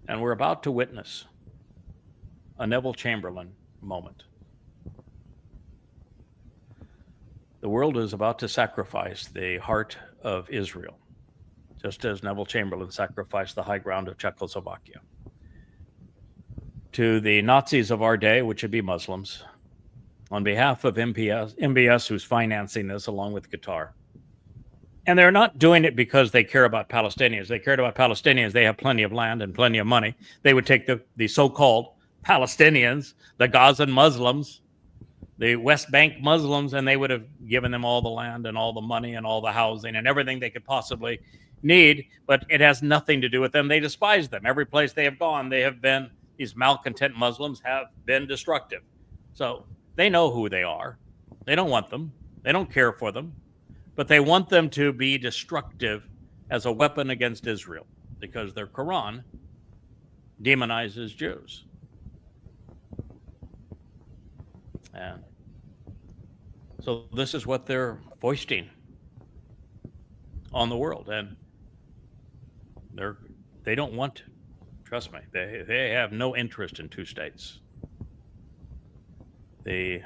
And we're about to witness a Neville Chamberlain moment. The world is about to sacrifice the heart of Israel, just as Neville Chamberlain sacrificed the high ground of Czechoslovakia, to the Nazis of our day, which would be Muslims, on behalf of MBS, who's financing this along with Qatar. And they're not doing it because they care about Palestinians. They cared about Palestinians. They have plenty of land and plenty of money. They would take the so-called Palestinians, the Gazan Muslims, the West Bank Muslims, and they would have given them all the land and all the money and all the housing and everything they could possibly need. But it has nothing to do with them. They despise them. Every place they have gone, these malcontent Muslims have been destructive. So they know who they are. They don't want them. They don't care for them. But they want them to be destructive as a weapon against Israel because their Quran demonizes Jews. And so this is what they're foisting on the world. And they don't want, trust me, they have no interest in two states. The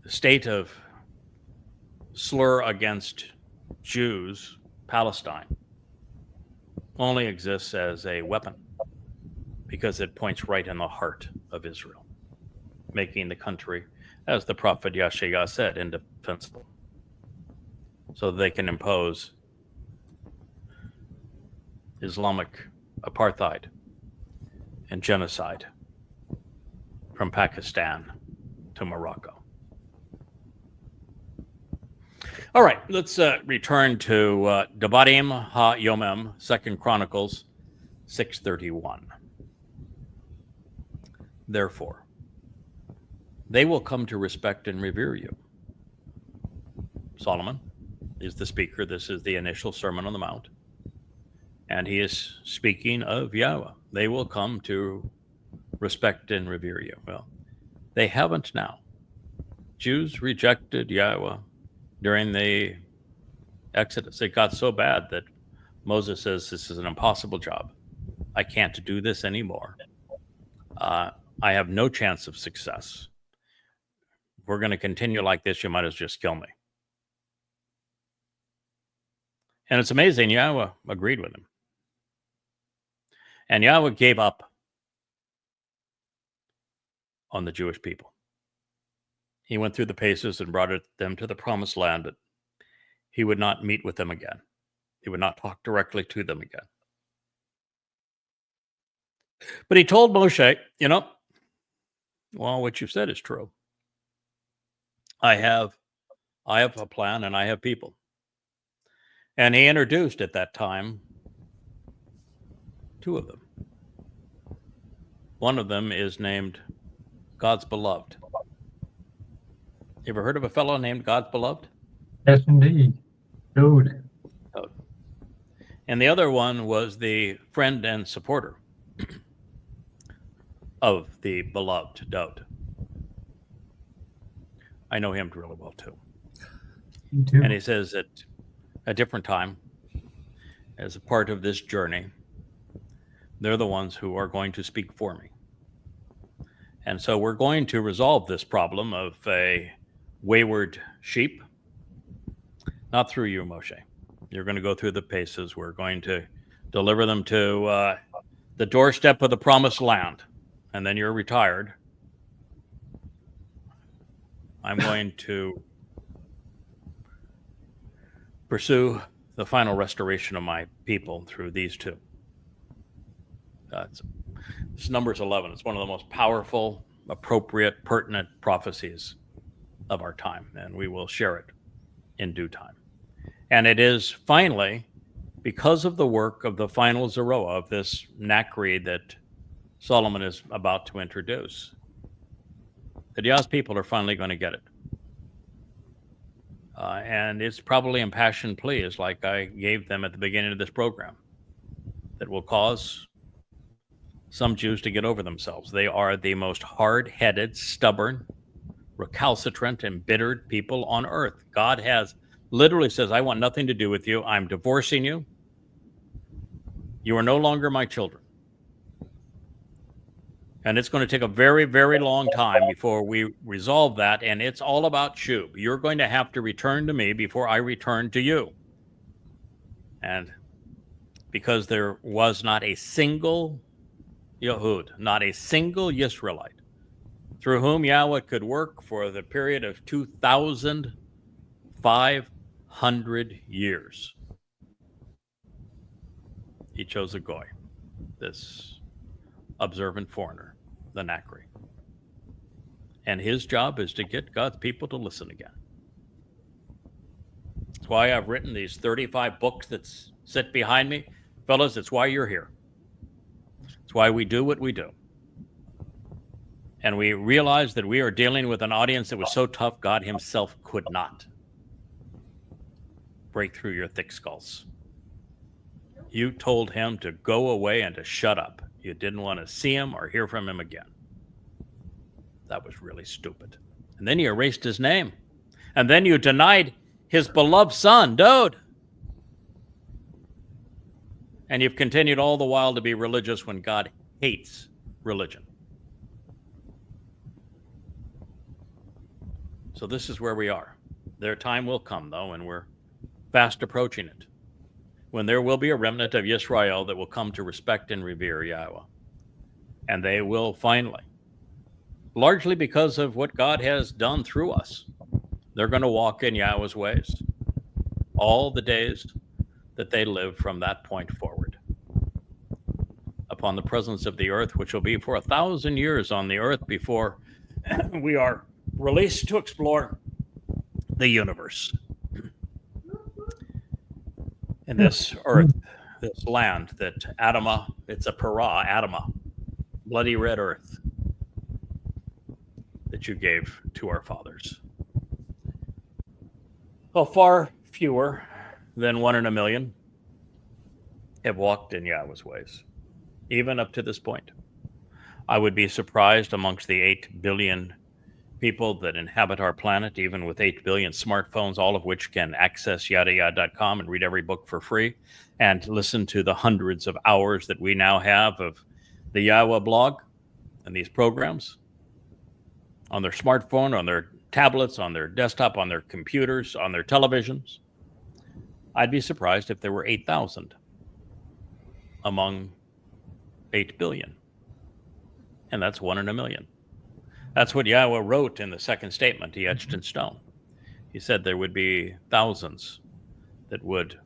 state of slur against Jews, Palestine, only exists as a weapon because it points right in the heart of Israel, making the country, as the prophet Yeshaya said, indefensible, so they can impose Islamic apartheid and genocide from Pakistan to Morocco. All right, let's return to Devarim HaYomim, 2 Chronicles 6:31. Therefore, they will come to respect and revere you. Solomon is the speaker. This is the initial Sermon on the Mount. And he is speaking of Yahweh. They will come to respect and revere you. Well, they haven't now. Jews rejected Yahweh during the Exodus. It got so bad that Moses says, this is an impossible job. I can't do this anymore. I have no chance of success. If we're going to continue like this, you might as well just kill me. And it's amazing, Yahweh agreed with him. And Yahweh gave up on the Jewish people. He went through the paces and brought them to the promised land, but he would not meet with them again. He would not talk directly to them again. But he told Moshe, well, what you said is true. I have a plan and I have people. And he introduced at that time 2 of them. One of them is named God's Beloved. You ever heard of a fellow named God's Beloved? Yes, indeed. Dude. And the other one was the friend and supporter of the beloved Dowd. I know him really well too. Me too. And he says at a different time, as a part of this journey, they're the ones who are going to speak for me. And so we're going to resolve this problem of a wayward sheep, not through you, Moshe. You're going to go through the paces. We're going to deliver them to the doorstep of the promised land. And then you're retired. I'm going to pursue the final restoration of my people through these 2. This number's 11. It's one of the most powerful, appropriate, pertinent prophecies of our time, and we will share it in due time. And it is finally, because of the work of the final Zeroah, of this Nakri that Solomon is about to introduce, that Yah's people are finally going to get it. And it's probably impassioned pleas like I gave them at the beginning of this program that will cause some Jews to get over themselves. They are the most hard-headed, stubborn, recalcitrant, embittered people on earth. God has literally says, I want nothing to do with you. I'm divorcing you. You are no longer my children. And it's going to take a very, very long time before we resolve that. And it's all about Shub. You're going to have to return to me before I return to you. And because there was not a single Yehud, not a single Yisraelite, through whom Yahweh could work for the period of 2,500 years, he chose a Goy, this observant foreigner, the Nakri. And his job is to get God's people to listen again. That's why I've written these 35 books that sit behind me. Fellas, it's why you're here. It's why we do what we do. And we realize that we are dealing with an audience that was so tough, God himself could not break through your thick skulls. You told him to go away and to shut up. You didn't want to see him or hear from him again. That was really stupid. And then you erased his name. And then you denied his beloved son, Dowd. And you've continued all the while to be religious when God hates religion. So this is where we are. Their time will come, though, and we're fast approaching it, when there will be a remnant of Yisrael that will come to respect and revere Yahweh. And they will finally, largely because of what God has done through us, they're going to walk in Yahweh's ways all the days that they live from that point forward. Upon the presence of the earth, which will be for 1,000 years on the earth before we are released to explore the universe. In this earth, this land that Adamah, it's a para, Adamah, bloody red earth that you gave to our fathers. Well, far fewer than 1 in a million have walked in Yahweh's ways, even up to this point. I would be surprised amongst the 8 billion people that inhabit our planet, even with 8 billion smartphones, all of which can access YAHOWAH.com and read every book for free and listen to the hundreds of hours that we now have of the Yahowah blog and these programs on their smartphone, on their tablets, on their desktop, on their computers, on their televisions. I'd be surprised if there were 8,000 among 8 billion. And that's 1 in a million. That's what Yahweh wrote in the second statement he etched in stone. He said there would be thousands that would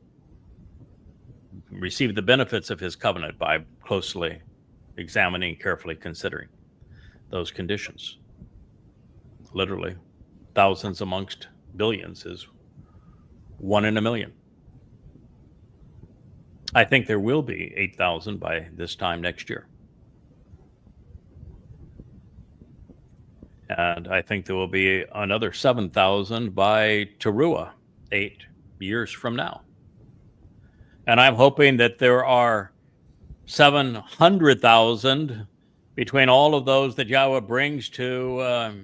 receive the benefits of his covenant by closely examining, carefully considering those conditions. Literally, thousands amongst billions is 1 in a million. I think there will be 8,000 by this time next year. And I think there will be another 7,000 by Towrah, 8 years from now. And I'm hoping that there are 700,000 between all of those that Yahweh brings to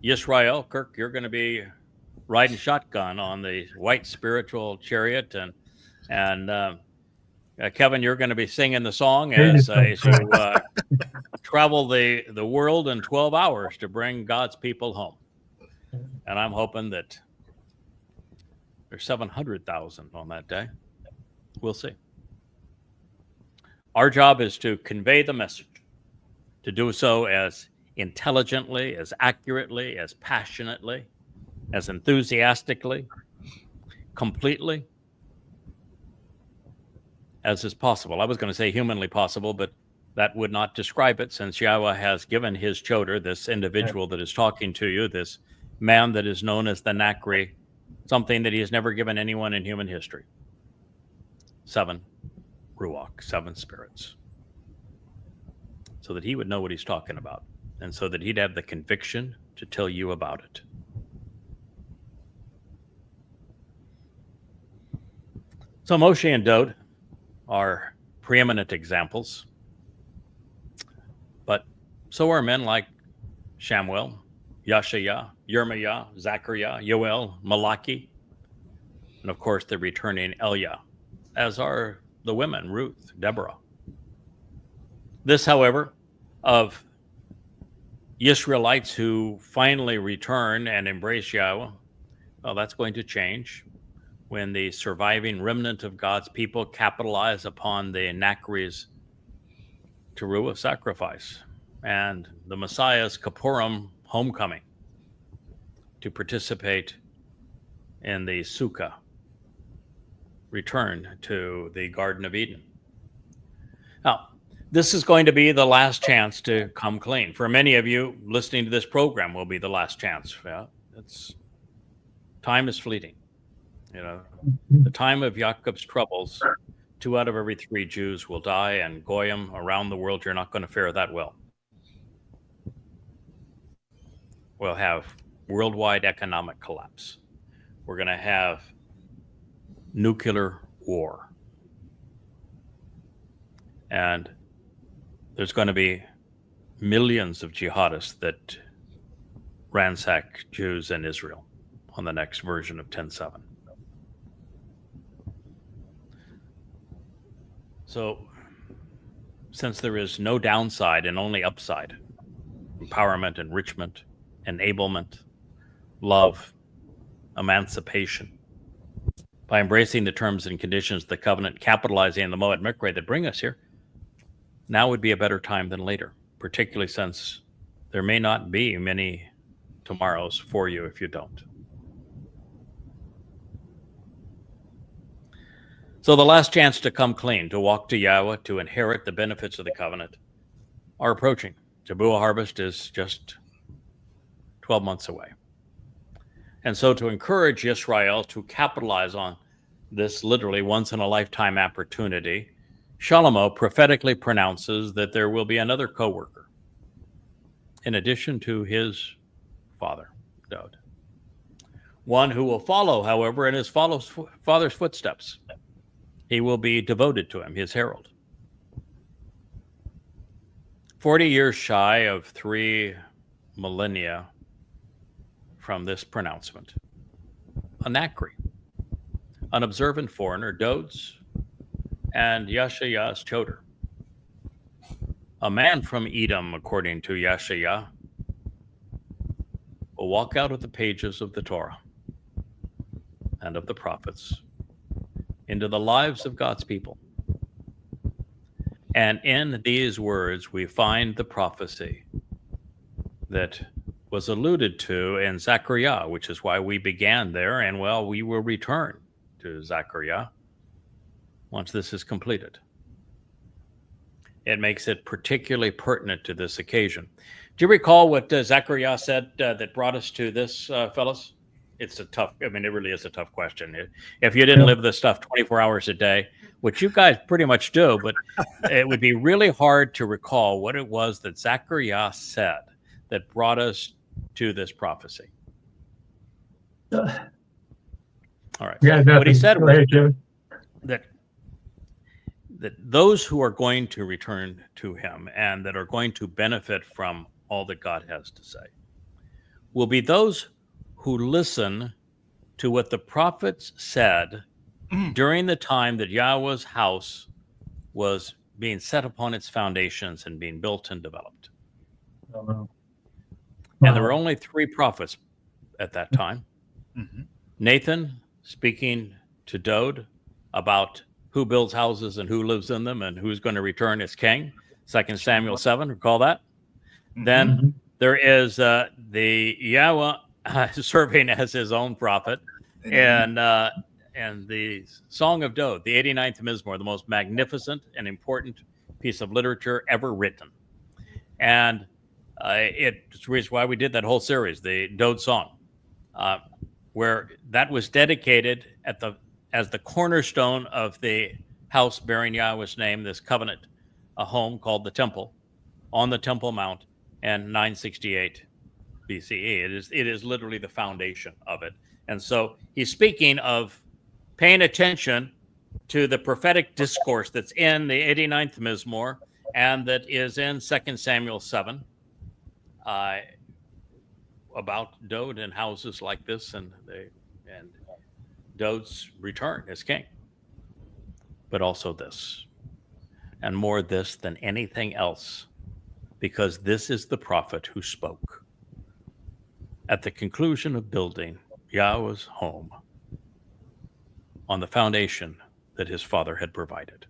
Yisrael. Kirk, you're going to be riding shotgun on the white spiritual chariot, and Kevin, you're going to be singing the song as you travel the world in 12 hours to bring God's people home. And I'm hoping that there's 700,000 on that day. We'll see. Our job is to convey the message, to do so as intelligently, as accurately, as passionately, as enthusiastically, completely as is possible. I was going to say humanly possible, but that would not describe it, since Yahweh has given his Choter, this individual that is talking to you, this man that is known as the Nakri, something that he has never given anyone in human history. 7 Ruach, 7 spirits. So that he would know what he's talking about, and so that he'd have the conviction to tell you about it. So Moshe and Dod are preeminent examples, but so are men like Shamuel, Yashaya, Yirmiah, Zachariah, Yoel, Malachi, and of course the returning Elia, as are the women, Ruth, Deborah. This, however, of Israelites who finally return and embrace Yahweh, well, that's going to change when the surviving remnant of God's people capitalize upon the Nakri's Teruah sacrifice and the Messiah's Kippurim homecoming to participate in the Sukkah return to the Garden of Eden. Now, this is going to be the last chance to come clean. For many of you, listening to this program will be the last chance. Yeah, time is fleeting. You know, the time of Yaakov's troubles, 2 out of every 3 Jews will die, and Goyim around the world, you're not going to fare that well. We'll have worldwide economic collapse. We're going to have nuclear war. And there's going to be millions of jihadists that ransack Jews in Israel on the next version of 10.7. So, since there is no downside and only upside, empowerment, enrichment, enablement, love, emancipation. By embracing the terms and conditions of the covenant, capitalizing on the Moed Mikre that bring us here, now would be a better time than later, particularly since there may not be many tomorrows for you if you don't. So the last chance to come clean, to walk to Yahweh, to inherit the benefits of the covenant, are approaching. Tabuah harvest is just 12 months away. And so to encourage Israel to capitalize on this literally once-in-a-lifetime opportunity, Shlomo prophetically pronounces that there will be another co-worker in addition to his father, Daud. One who will follow, however, in his father's footsteps. He will be devoted to him, his herald. 40 years shy of 3 millennia from this pronouncement, a Nakri, an observant foreigner, Daud's and Yashayah's Choter, a man from Edom, according to Yashayah, will walk out of the pages of the Torah and of the prophets into the lives of God's people. And in these words, we find the prophecy that was alluded to in Zechariah, which is why we began there. And well, we will return to Zechariah once this is completed. It makes it particularly pertinent to this occasion. Do you recall what Zechariah said that brought us to this, fellas? It's a tough, I mean, it really is a tough question. If you didn't live this stuff 24 hours a day, which you guys pretty much do, but it would be really hard to recall what it was that Zechariah said that brought us to this prophecy. All right. Yeah, what he said was Jim. that those who are going to return to him and that are going to benefit from all that God has to say will be those who listen to what the prophets said during the time that Yahweh's house was being set upon its foundations and being built and developed. And there were only 3 prophets at that time. Mm-hmm. Nathan speaking to Daud about who builds houses and who lives in them and who's going to return as king. 2 Samuel 7, recall that? Mm-hmm. Then there is the Yahweh serving as his own prophet. And the Song of Daud, the 89th Mizmor, the most magnificent and important piece of literature ever written. And it's the reason why we did that whole series, the Daud Song, where that was dedicated as the cornerstone of the house bearing Yahweh's name, this covenant, a home called the Temple, on the Temple Mount, and 968 BCE. It is literally the foundation of it. And so he's speaking of paying attention to the prophetic discourse that's in the 89th Mizmor and that is in 2 Samuel 7 about Daud and houses like this and Daud's return as king. But also this, and more this than anything else, because this is the prophet who spoke at the conclusion of building Yahweh's home on the foundation that his father had provided.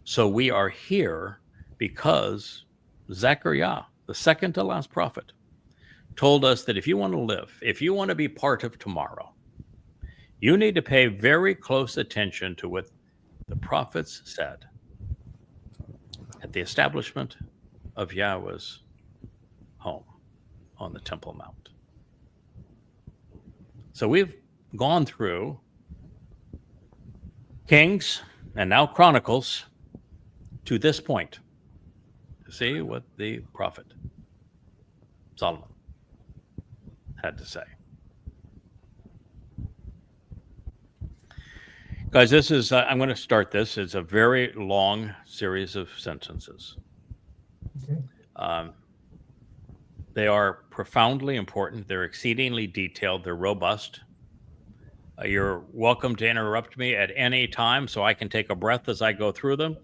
So we are here because Zechariah, the second to last prophet, told us that if you want to live, if you want to be part of tomorrow, you need to pay very close attention to what the prophets said at the establishment of Yahweh's home on the Temple Mount. So we've gone through Kings and now Chronicles to this point to see what the prophet Solomon had to say. Guys, this is, I'm going to start this. It's a very long series of sentences. Okay. They are profoundly important. They're exceedingly detailed. They're robust. You're welcome to interrupt me at any time so I can take a breath as I go through them.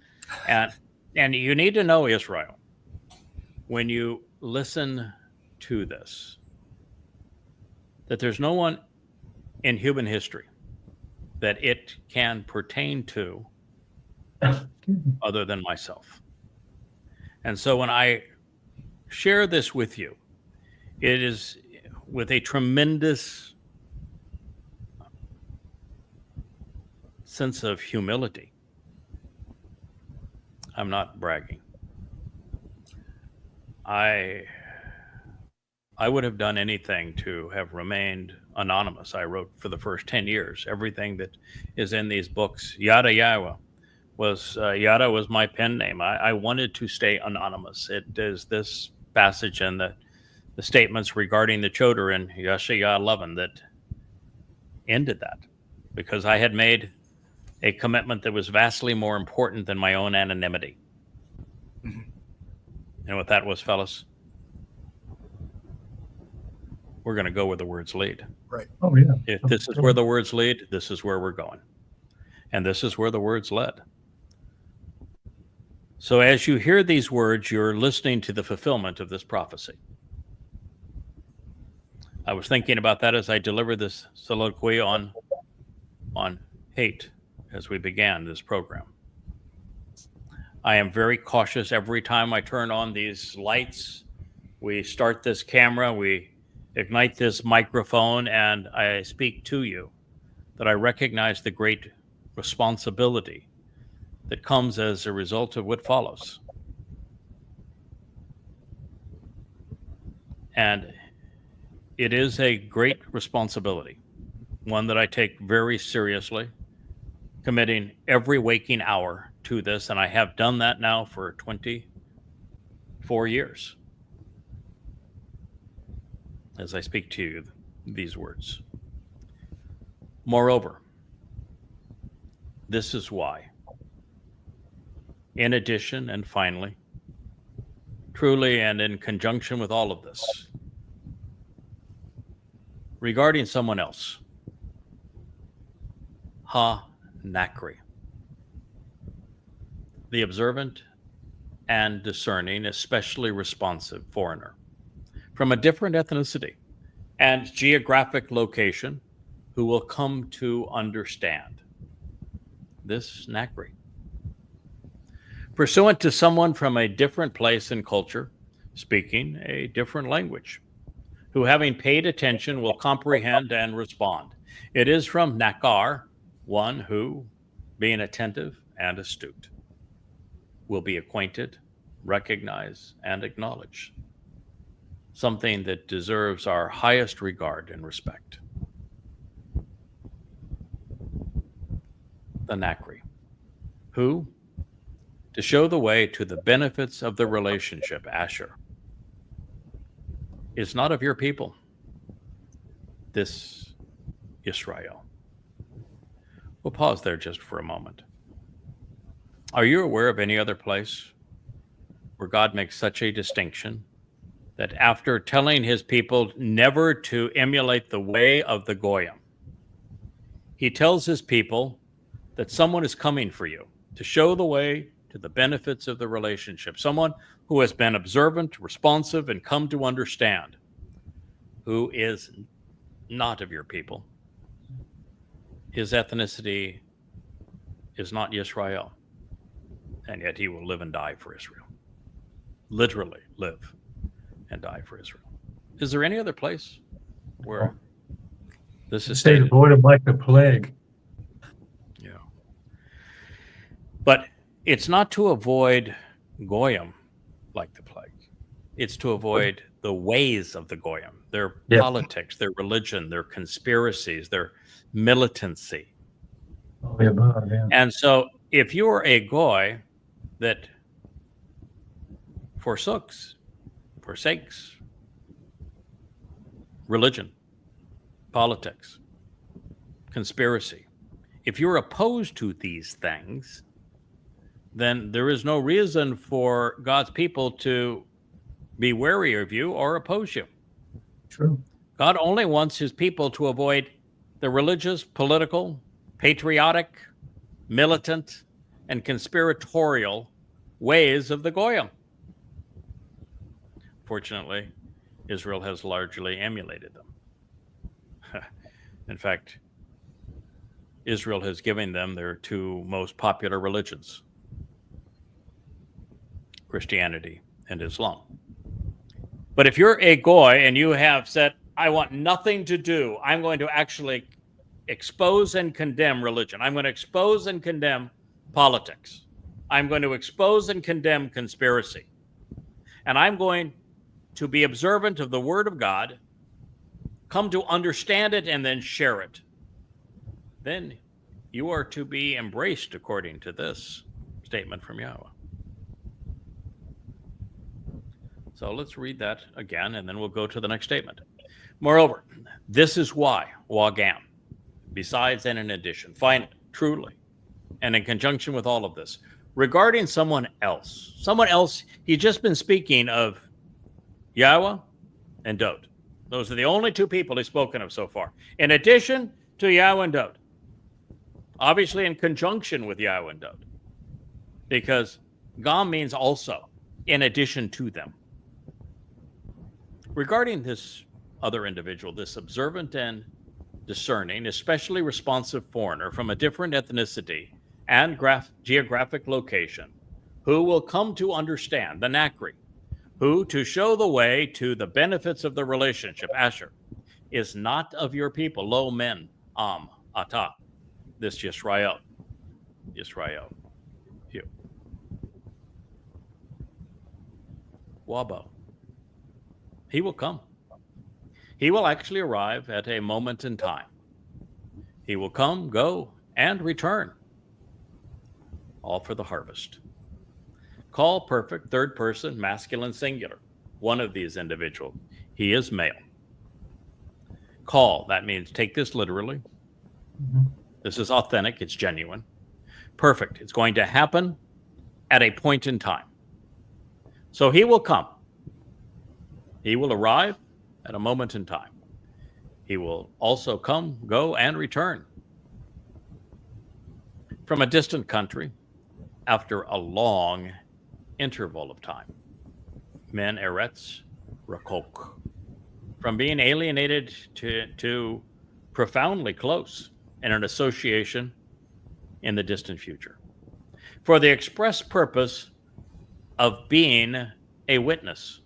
And you need to know, that there's no one in human history that it can pertain to other than myself. And so when I share this with you, it is with a tremendous sense of humility. I'm not bragging. I would have done anything to have remained anonymous. I wrote for the first 10 years everything that is in these books. Yada Yahowah Yada was my pen name. I wanted to stay anonymous. It is this passage and the statements regarding the Choter in Yeshaya 11 that ended that, because I had made a commitment that was vastly more important than my own anonymity. Mm-hmm. And what that was, fellas, we're going to go where the words lead. Right. Oh, yeah. If this is where the words lead, this is where we're going. And this is where the words led. So as you hear these words, you're listening to the fulfillment of this prophecy. I was thinking about that as I delivered this soliloquy on hate as we began this program. I am very cautious every time I turn on these lights. We start this camera, we ignite this microphone, and I speak to you, that I recognize the great responsibility that comes as a result of what follows. And it is a great responsibility, one that I take very seriously, committing every waking hour to this, and I have done that now for 24 years as I speak to you these words. Moreover, this is why, in addition and finally, truly and in conjunction with all of this, regarding someone else, ha-nakri, the observant and discerning, especially responsive foreigner from a different ethnicity and geographic location who will come to understand this nakri. Pursuant to someone from a different place and culture, speaking a different language, who having paid attention will comprehend and respond. It is from nakar, one who, being attentive and astute, will be acquainted, recognize, and acknowledge something that deserves our highest regard and respect. The nakri, who, to show the way to the benefits of the relationship, Asher, is not of your people, this Israel. We'll pause there just for a moment. Are you aware of any other place where God makes such a distinction that after telling his people never to emulate the way of the Goyim, he tells his people that someone is coming for you to show the way to the benefits of the relationship, someone who has been observant, responsive, and come to understand, who is not of your people. His ethnicity is not Yisrael, and yet he will live and die for Israel. Literally live and die for Israel. Is there any other place where this is stated? Avoid him like the plague. Yeah. But it's not to avoid Goyim like the plague. It's to avoid the ways of the Goyim, their politics, their religion, their conspiracies, their militancy. Oh, yeah. And so if you are a Goy that forsakes religion, politics, conspiracy, if you're opposed to these things, then there is no reason for God's people to be wary of you or oppose you. True. God only wants his people to avoid the religious, political, patriotic, militant, and conspiratorial ways of the Goyim. Fortunately, Israel has largely emulated them. In fact, Israel has given them their two most popular religions, Christianity and Islam. But if you're a goy and you have said, I want nothing to do, I'm going to actually expose and condemn religion. I'm going to expose and condemn politics. I'm going to expose and condemn conspiracy. And I'm going to be observant of the Word of God, come to understand it, and then share it. Then you are to be embraced according to this statement from Yahweh. So let's read that again, and then we'll go to the next statement. Moreover, this is why, wagam, besides and in addition, finally, truly, and in conjunction with all of this, regarding someone else, he's just been speaking of Yahweh and Dod. Those are the only two people he's spoken of so far. In addition to Yahweh and Dod, obviously in conjunction with Yahweh and Dod, because Gam means also, in addition to them. Regarding this other individual, this observant and discerning, especially responsive foreigner from a different ethnicity and geographic location, who will come to understand the Nakri, who, to show the way to the benefits of the relationship, Asher, is not of your people, lo men, ata, this Yisrael, you. Wabo. He will come. He will actually arrive at a moment in time. He will come, go, and return. All for the harvest. Call perfect, third person, masculine singular. One of these individuals. He is male. Call, that means take this literally. This is authentic, it's genuine. Perfect, it's going to happen at a point in time. So he will come. He will arrive at a moment in time. He will also come, go, and return from a distant country after a long interval of time. Men eretz rakok, from being alienated to profoundly close in an association in the distant future, for the express purpose of being a witness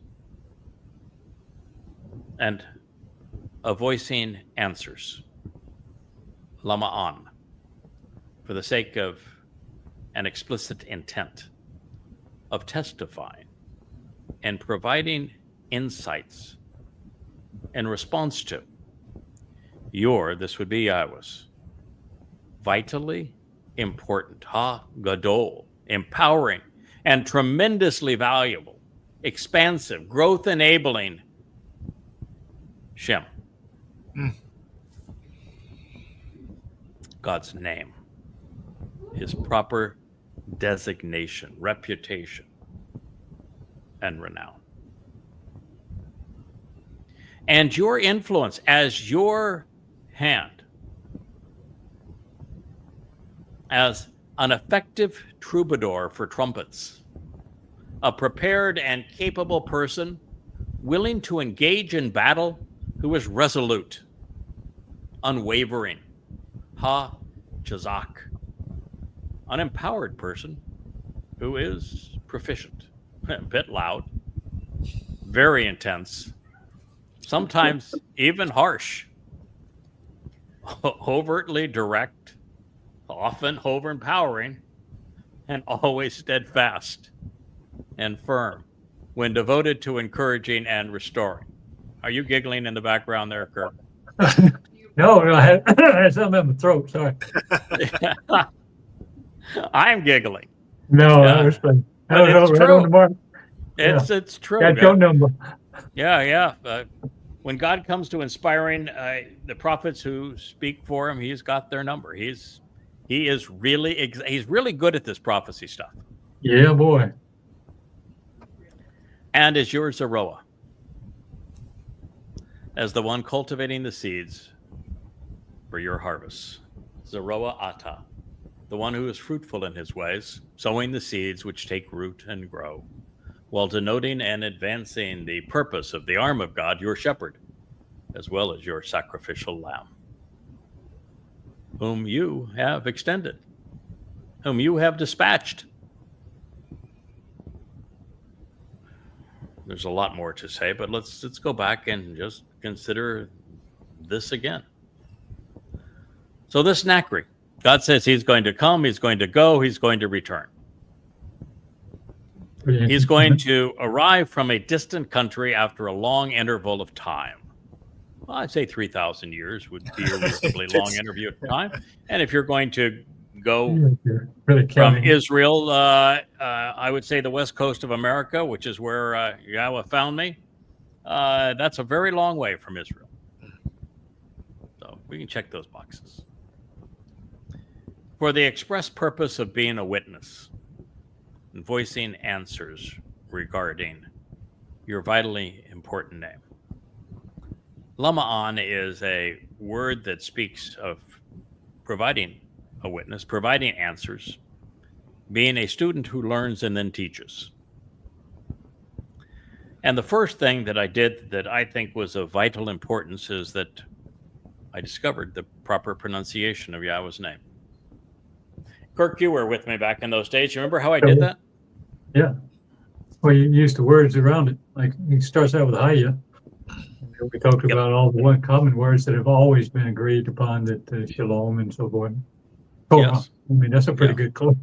and of voicing answers, lama'an, for the sake of an explicit intent of testifying and providing insights in response to this would be Yahweh's, vitally important, gadol, empowering, and tremendously valuable, expansive, growth-enabling Shem. God's name, his proper designation, reputation, and renown. And your influence as your hand, as an effective troubadour for trumpets, a prepared and capable person willing to engage in battle, who is resolute, unwavering, chazak, an empowered person who is proficient, a bit loud, very intense, sometimes even harsh, overtly direct, often overempowering, and always steadfast and firm when devoted to encouraging and restoring. Are you giggling in the background there, Kirk? No, I had something in my throat. Sorry. I'm giggling. No, that was funny. But it's right true. on the mark. It's true. Got your number. Yeah. When God comes to inspiring the prophets who speak for him, he's got their number. He's really good at this prophecy stuff. Yeah, boy. And as your Zeroah, as the one cultivating the seeds for your harvest, Zeroah Ata, the one who is fruitful in his ways, sowing the seeds which take root and grow, while denoting and advancing the purpose of the arm of God, your shepherd, as well as your sacrificial lamb, whom you have extended, whom you have dispatched. There's a lot more to say, but let's go back and just consider this again. So this Nachri, God says he's going to come, he's going to go, he's going to return. He's going to arrive from a distant country after a long interval of time. Well, I'd say 3,000 years would be a reasonably long interview of time. And if you're going to go from Israel, I would say the west coast of America, which is where Yahweh found me. That's a very long way from Israel. So we can check those boxes. For the express purpose of being a witness and voicing answers regarding your vitally important name. Lama'an is a word that speaks of providing a witness, providing answers, being a student who learns and then teaches. And the first thing that I did that I think was of vital importance is that I discovered the proper pronunciation of Yahweh's name. Kirk, you were with me back in those days. You remember how I did that? Yeah. Well, you used the words around it. Like he starts out with Haya. We talked about all the one common words that have always been agreed upon, that shalom and so forth. Yes. I mean, that's a pretty good clue.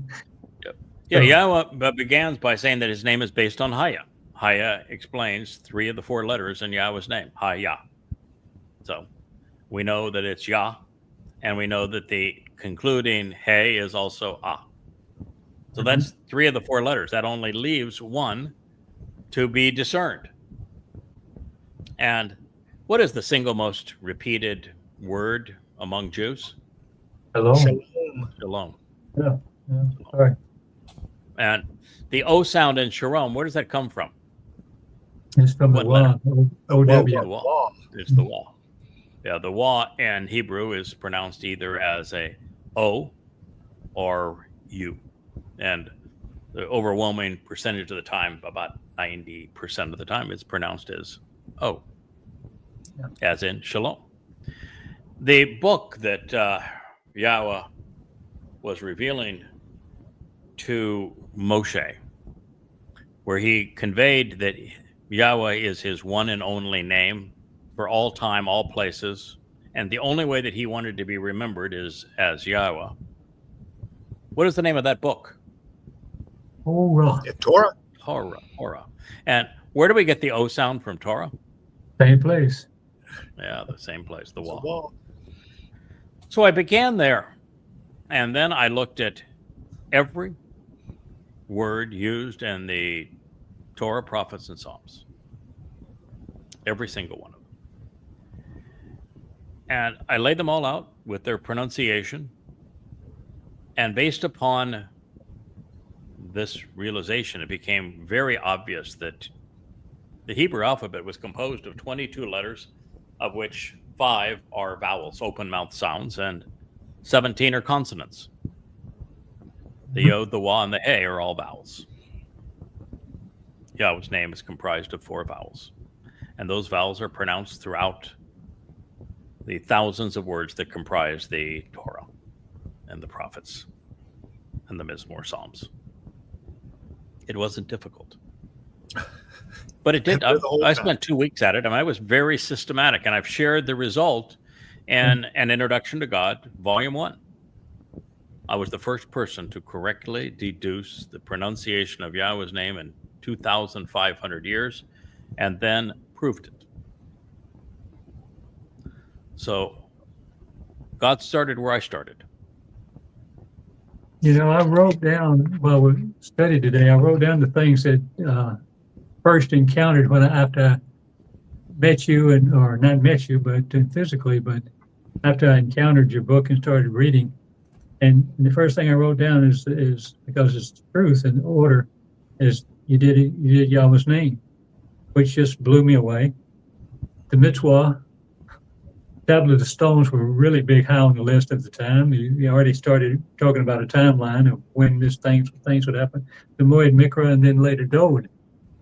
Yep. Yeah, Yahweh begins by saying that his name is based on Haya. Haya explains 3 of the 4 letters in Yahweh's name, Haya. So we know that it's Yah, and we know that the concluding He is also Ah. So that's 3 of the 4 letters. That only leaves 1 to be discerned. And what is the single most repeated word among Jews? Hello. Shalom. Yeah. All right. And the O sound in Shalom, where does that come from? It's from the Wah. O-W. Wah. It's the Wah. Yeah, the Wah in Hebrew is pronounced either as a O or U. And the overwhelming percentage of the time, about 90% of the time, it's pronounced as O, as in Shalom. The book that Yahweh was revealing to Moshe, where he conveyed that Yahweh is his one and only name for all time, all places, and the only way that he wanted to be remembered is as Yahweh. What is the name of that book? Torah. Torah. Torah. And where do we get the O sound from Torah? Same place. Yeah, the same place, the Wah. Wah. So I began there, and then I looked at every word used in the Torah, prophets, and Psalms. Every single one of them. And I laid them all out with their pronunciation. And based upon this realization, it became very obvious that the Hebrew alphabet was composed of 22 letters, of which 5 are vowels, open mouth sounds, and 17 are consonants. The Yod, the Wah, and the He are all vowels. Yahweh's name is comprised of 4 vowels. And those vowels are pronounced throughout the thousands of words that comprise the Torah and the prophets and the Mizmor Psalms. It wasn't difficult. But it did. I spent 2 weeks at it, and I was very systematic, and I've shared the result in An Introduction to God, Volume 1. I was the first person to correctly deduce the pronunciation of Yahweh's name in 2,500 years, and then proved it. So God started where I started. You know, I wrote down, while we studied today, I wrote down the things that first encountered after I met you, or not met you, but physically, but after I encountered your book and started reading. And the first thing I wrote down is because it's the truth and order, is you did Yahweh's name, which just blew me away. The mitzvah, tablet of stones were really big, high on the list at the time. You already started talking about a timeline of when things would happen. The Moed Mikra, and then later Dode.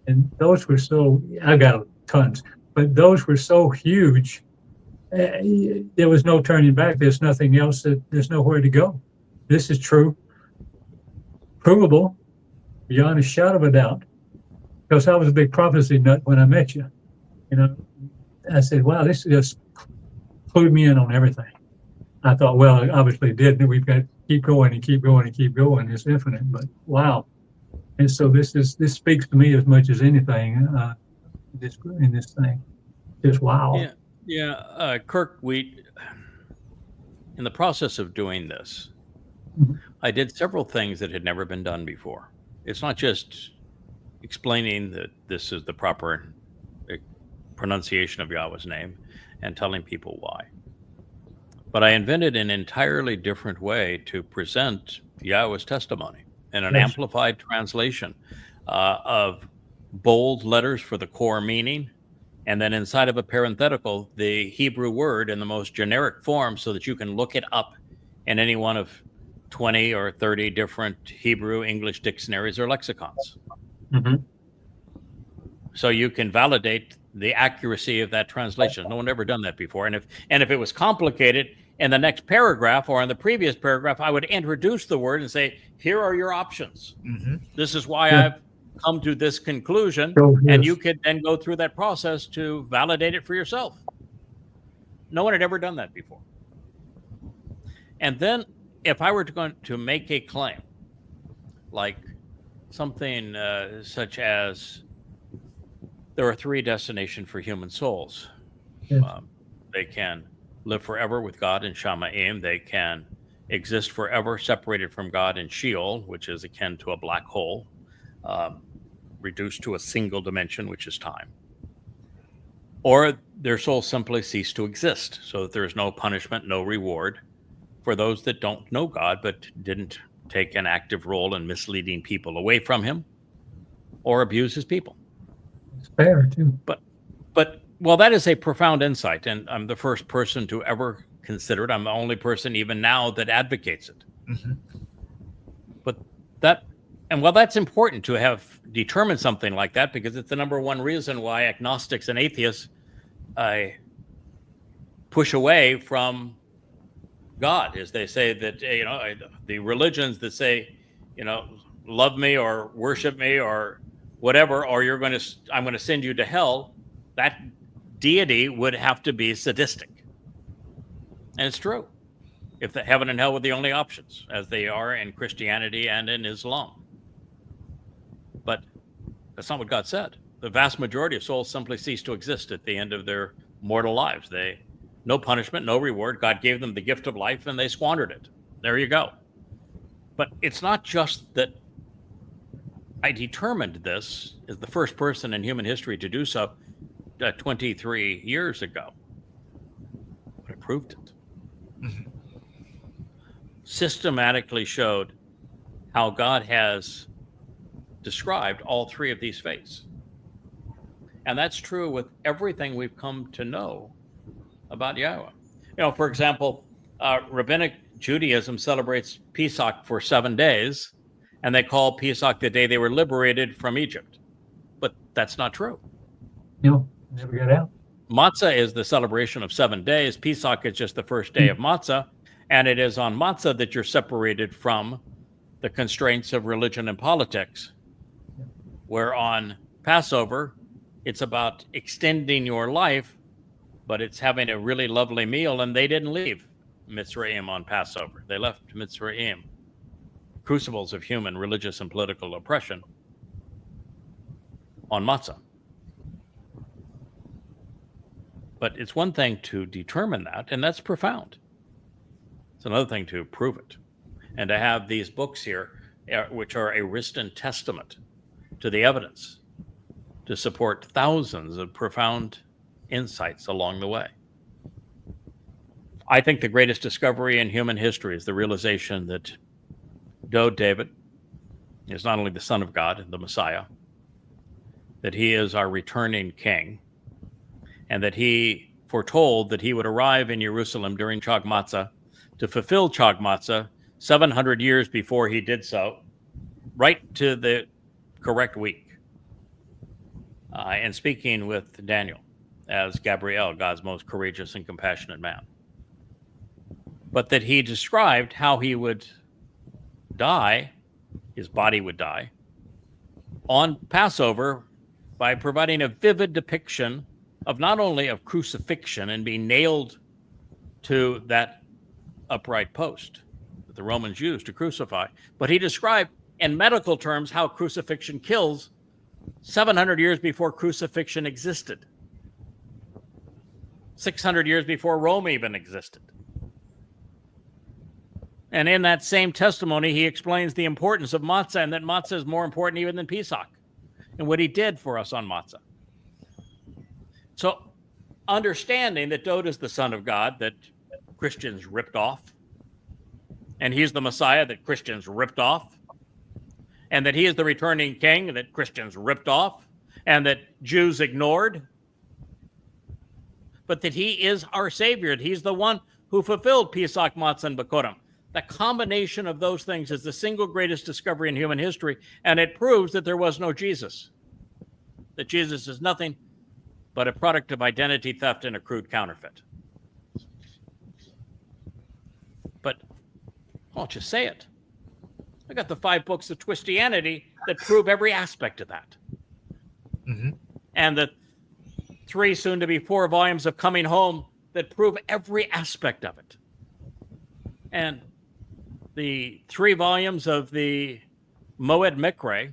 And those were so, I got tons, but those were so huge there was no turning back. There's nothing else. There's nowhere to go. This is true, provable, beyond a shadow of a doubt. Because I was a big prophecy nut when I met you. You know, I said, wow, this just clued me in on everything. I thought, well, it obviously did. We've got to keep going and keep going and keep going. It's infinite, but wow. And so this speaks to me as much as anything in this thing. Just wow. Yeah. Kirk, in the process of doing this, Mhm. I did several things that had never been done before. It's not just explaining that this is the proper pronunciation of Yahweh's name and telling people why. But I invented an entirely different way to present Yahweh's testimony in an Yes. amplified translation of bold letters for the core meaning, and then inside of a parenthetical, the Hebrew word in the most generic form so that you can look it up in any one of 20 or 30 different Hebrew English dictionaries or lexicons. Mhm. So you can validate the accuracy of that translation. No one ever done that before. And if it was complicated, in the next paragraph or in the previous paragraph, I would introduce the word and say, here are your options. This is why Yeah. I've come to this conclusion. So, And yes. you could then go through that process to validate it for yourself. No one had ever done that before. And then if I were going to make a claim, like something such as there are 3 destinations for human souls. Yes. They can live forever with God in Shamayim. They can exist forever separated from God in Sheol, which is akin to a black hole, reduced to a single dimension, which is time. Or their souls simply cease to exist, so that there is no punishment, no reward for those that don't know God, but didn't take an active role in misleading people away from him or abuse his people. It's fair too. But well, that is a profound insight, and I'm the first person to ever consider it. I'm the only person even now that advocates it. But that's important to have determined something like that, because it's the number one reason why agnostics and atheists push away from God, is they say that the religions that say love me or worship me or whatever, or I'm going to send you to hell, that deity would have to be sadistic. And it's true. If the heaven and hell were the only options, as they are in Christianity and in Islam. But that's not what God said. The vast majority of souls simply cease to exist at the end of their mortal lives. No punishment, no reward. God gave them the gift of life and they squandered it. There you go. But it's not just that I determined this as the first person in human history to do so 23 years ago. But I proved it. Systematically showed how God has described all 3 of these faiths. And that's true with everything we've come to know about Yahowah. For example, Rabbinic Judaism celebrates Pesach for 7 days, and they call Pesach the day they were liberated from Egypt. But that's not true. Never got out. Matzah is the celebration of 7 days. Pesach is just the first day of Matzah. And it is on Matzah that you're separated from the constraints of religion and politics. Where on Passover, it's about extending your life, but it's having a really lovely meal. And they didn't leave Mitzrayim on Passover. They left Mitzrayim, crucibles of human religious and political oppression, on Matzah. But it's one thing to determine that, and that's profound. It's another thing to prove it. And to have these books here, which are a written testament to the evidence, to support thousands of profound insights along the way. I think the greatest discovery in human history is the realization that David is not only the Son of God, the Messiah, that he is our returning king, and that he foretold that he would arrive in Jerusalem during Chakmah to fulfill Chakmah 700 years before he did so, right to the correct week. And speaking with Daniel, as Gabriel, God's most courageous and compassionate man. But that he described how he would die, his body would die, on Passover by providing a vivid depiction of not only of crucifixion and being nailed to that upright post that the Romans used to crucify, but he described in medical terms how crucifixion kills 700 years before crucifixion existed, 600 years before Rome even existed. And in that same testimony, he explains the importance of matzah and that matzah is more important even than Pesach and what he did for us on matzah. So understanding that Dowd is the Son of God that Christians ripped off, and he's the Messiah that Christians ripped off, and that he is the returning king that Christians ripped off, and that Jews ignored, but that he is our Savior, that he's the one who fulfilled Pesach, Matzah, and Bikurim. The combination of those things is the single greatest discovery in human history, and it proves that there was no Jesus, that Jesus is nothing but a product of identity theft and a crude counterfeit. But I'll just say it. I got the 5 books of Twistianity that prove every aspect of that. Mm-hmm. And the 3, soon to be 4 volumes of Coming Home that prove every aspect of it. And the 3 volumes of the Moed Mikre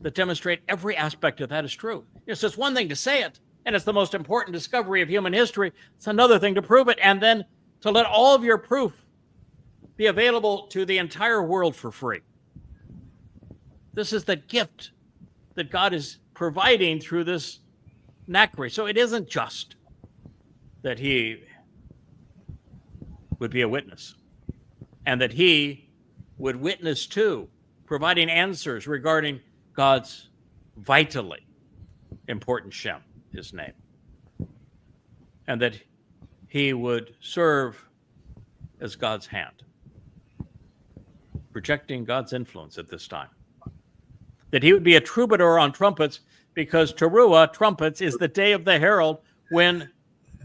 that demonstrate every aspect of that is true. It's just one thing to say it, and it's the most important discovery of human history. It's another thing to prove it, and then to let all of your proof be available to the entire world for free. This is the gift that God is providing through this Nakri. So it isn't just that he would be a witness and that he would witness to providing answers regarding God's vitally important Shem, his name, and that he would serve as God's hand, projecting God's influence at this time. That he would be a troubadour on trumpets, because Teruah, trumpets, is the day of the herald when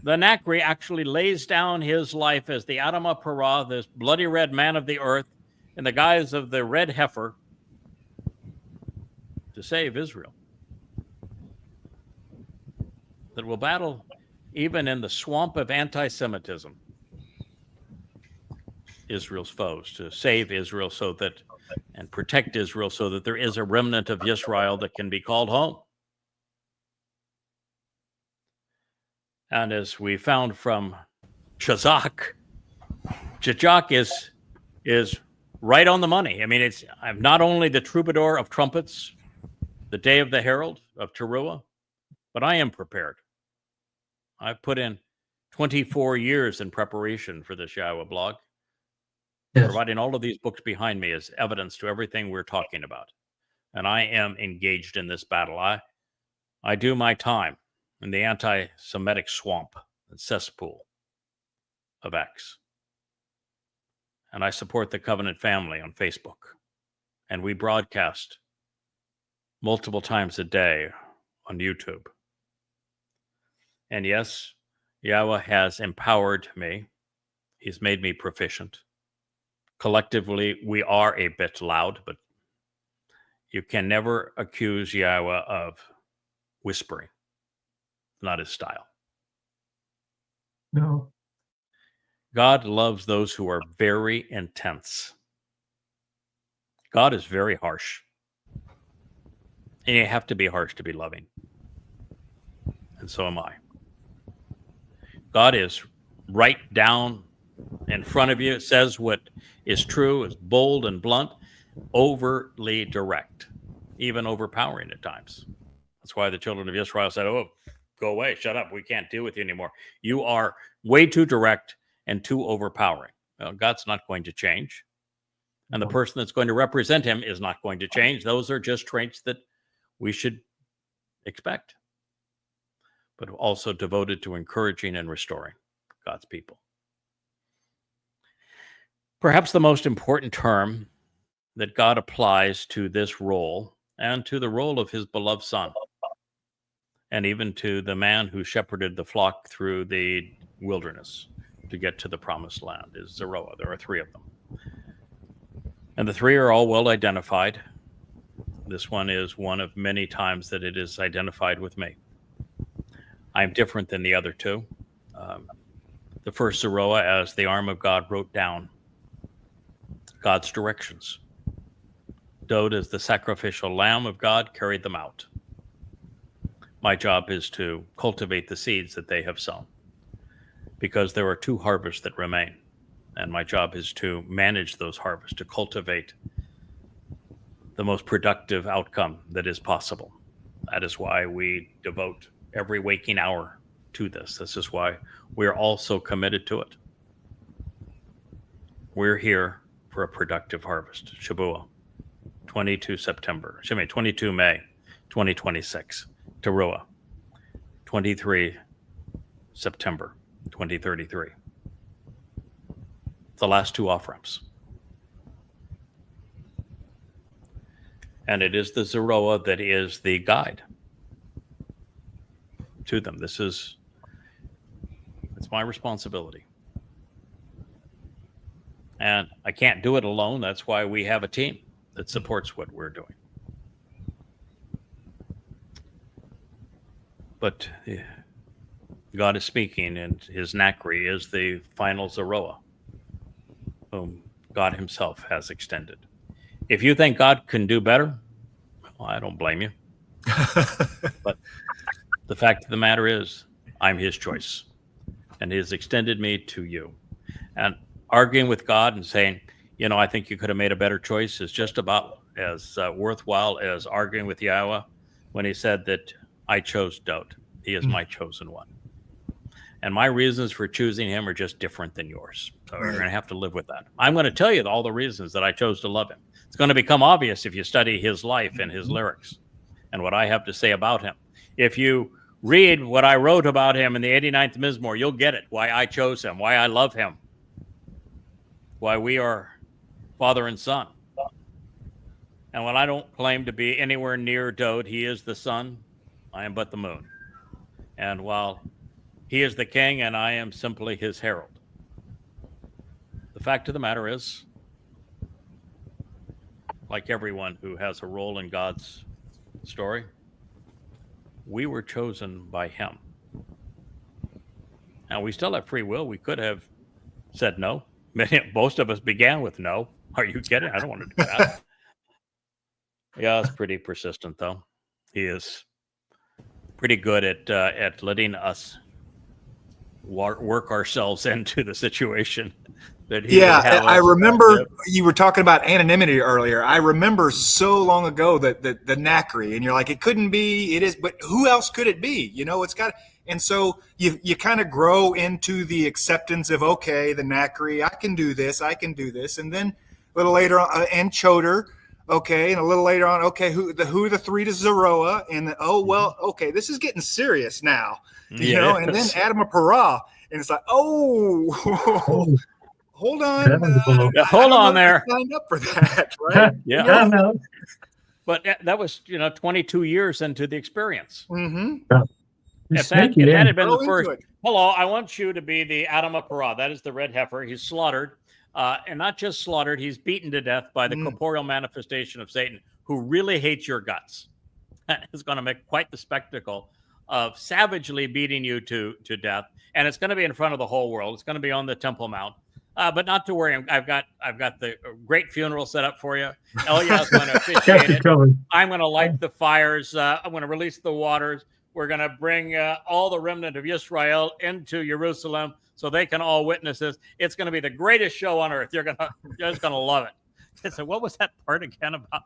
the Nakri actually lays down his life as the Adamah Parah, this bloody red man of the earth, in the guise of the red heifer, to save Israel. That will battle even in the swamp of anti-Semitism, Israel's foes, to save Israel so that, and protect Israel so that there is a remnant of Israel that can be called home. And as we found from Shazak is right on the money. I mean, I'm not only the troubadour of trumpets, the day of the herald of Teruah, but I am prepared. I've put in 24 years in preparation for this YAHOWAH blog. Yes. Providing all of these books behind me as evidence to everything we're talking about. And I am engaged in this battle. I do my time in the anti-Semitic swamp and cesspool of X. And I support the Covenant family on Facebook. And we broadcast multiple times a day on YouTube. And yes, YAHOWAH has empowered me. He's made me proficient. Collectively, we are a bit loud, but you can never accuse YAHOWAH of whispering. Not his style. No. God loves those who are very intense. God is very harsh. And you have to be harsh to be loving. And so am I. God is right down in front of you. It says what is true, is bold and blunt, overly direct, even overpowering at times. That's why the children of Israel said, "Oh, go away, shut up. We can't deal with you anymore. You are way too direct and too overpowering." Well, God's not going to change. And the person that's going to represent him is not going to change. Those are just traits that we should expect, but also devoted to encouraging and restoring God's people. Perhaps the most important term that God applies to this role and to the role of his beloved Son and even to the man who shepherded the flock through the wilderness to get to the promised land is Zeroah. There are three of them. And the three are all well identified. This one is one of many times that it is identified with me. I'm different than the other two. The first Zeroah, as the arm of God wrote down God's directions. Dode, as the sacrificial lamb of God, carried them out. My job is to cultivate the seeds that they have sown, because there are two harvests that remain. And my job is to manage those harvests, to cultivate the most productive outcome that is possible. That is why we devote every waking hour to this. This is why we're all so committed to it. We're here for a productive harvest. Shabuah, 22 May, 2026. Towrah, 23 September, 2033. The last two off-ramps. And it is the Zeroah that is the guide to them. It's my responsibility. And I can't do it alone. That's why we have a team that supports what we're doing. But God is speaking, and his Nakri is the final Zeroah, whom God himself has extended. If you think God can do better, well, I don't blame you. But the fact of the matter is, I'm his choice, and he has extended me to you. And arguing with God and saying, I think you could have made a better choice is just about as worthwhile as arguing with Yahowah when he said that I chose Dode. He is my chosen one. And my reasons for choosing him are just different than yours. So you're going to have to live with that. I'm going to tell you all the reasons that I chose to love him. It's going to become obvious if you study his life and his lyrics and what I have to say about him. If you read what I wrote about him in the 89th Mizmor, you'll get it, why I chose him, why I love him, why we are father and son. And when I don't claim to be anywhere near Dode, he is the sun, I am but the moon. And while he is the king and I am simply his herald, the fact of the matter is, like everyone who has a role in God's story, we were chosen by him. Now, we still have free will. We could have said no. Most of us began with no. Are you kidding? I don't want to do that. Yeah, it's pretty persistent, though. He is pretty good at letting us work ourselves into the situation. I remember you were talking about anonymity earlier. I remember so long ago that the Nakri, and you're like, it couldn't be, it is, but who else could it be? It's got, and so you kind of grow into the acceptance of, okay, the Nakri, I can do this. And then a little later on, and Choter, okay, and a little later on, okay, who are the three to Zeroah, and okay, this is getting serious now, Yes. and then Adam of Parah, and it's like, hold on, hold on there. Signed up for that, right? Yeah. But that was 22 years into the experience. Mm-hmm. If that had been the first, hello, I want you to be the Adam of Parah. That is the red heifer. He's slaughtered. And not just slaughtered, he's beaten to death by the corporeal manifestation of Satan, who really hates your guts. That is going to make quite the spectacle of savagely beating you to death. And it's going to be in front of the whole world. It's going to be on the Temple Mount. But not to worry, I've got the great funeral set up for you. Eliah's going to officiate it. I'm going to light the fires. I'm going to release the waters. We're going to bring all the remnant of Israel into Jerusalem so they can all witness this. It's going to be the greatest show on earth. You're just going to love it. So what was that part again about?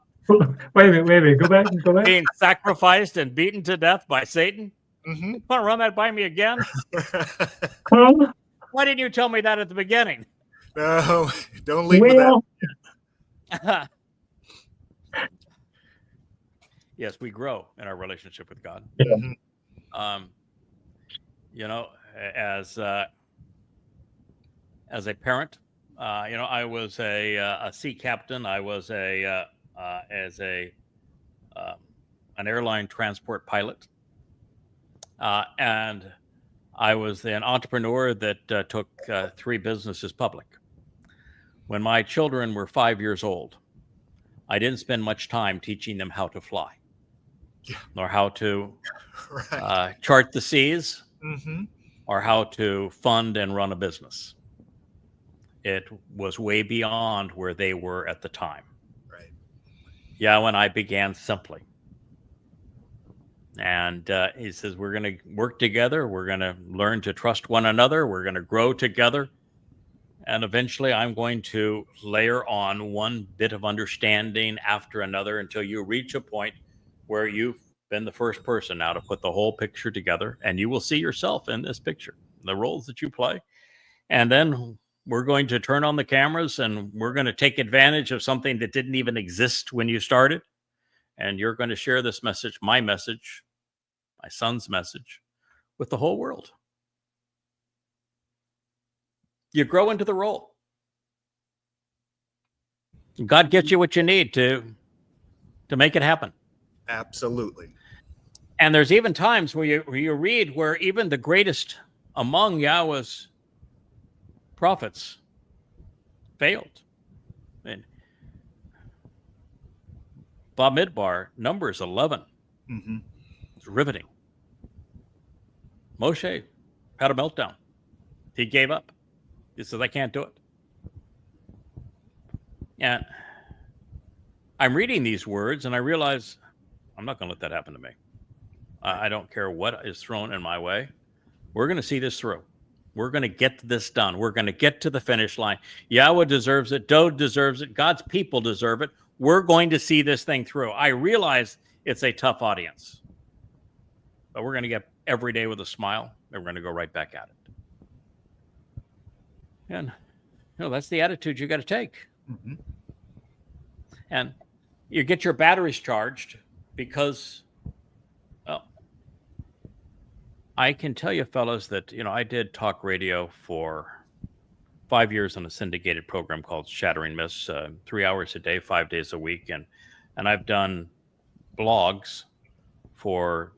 Wait a minute. Go back. Being sacrificed and beaten to death by Satan? Mm-hmm. You want to run that by me again? Why didn't you tell me that at the beginning? No, don't leave with that. Yes, we grow in our relationship with God. Yeah. As a parent, I was a sea captain. I was an airline transport pilot. And I was an entrepreneur that took 3 businesses public. When my children were 5 years old, I didn't spend much time teaching them how to fly, nor how to Right. chart the seas, Mm-hmm. or how to fund and run a business. It was way beyond where they were at the time. Right. Yahowah and I began simply. And he says, we're going to work together. We're going to learn to trust one another. We're going to grow together. And eventually I'm going to layer on one bit of understanding after another until you reach a point where you've been the first person now to put the whole picture together. And you will see yourself in this picture, the roles that you play. And then we're going to turn on the cameras and we're going to take advantage of something that didn't even exist when you started. And you're going to share this message, my son's message, with the whole world. You grow into the role. God gets you what you need to make it happen. Absolutely. And there's even times where you read where even the greatest among Yahowah's prophets failed. And Bob Midbar, Numbers 11. Mm-hmm. It's riveting. Moshe had a meltdown. He gave up. He says, I can't do it. And I'm reading these words and I realize I'm not going to let that happen to me. I don't care what is thrown in my way. We're going to see this through. We're going to get this done. We're going to get to the finish line. Yahowah deserves it. Dode deserves it. God's people deserve it. We're going to see this thing through. I realize it's a tough audience, but we're going to get every day with a smile, and we're going to go right back at it. And that's the attitude you got to take. Mm-hmm. And you get your batteries charged because, well, I can tell you, fellas, that I did talk radio for 5 years on a syndicated program called Shattering Myths, 3 hours a day, 5 days a week, and I've done blogs for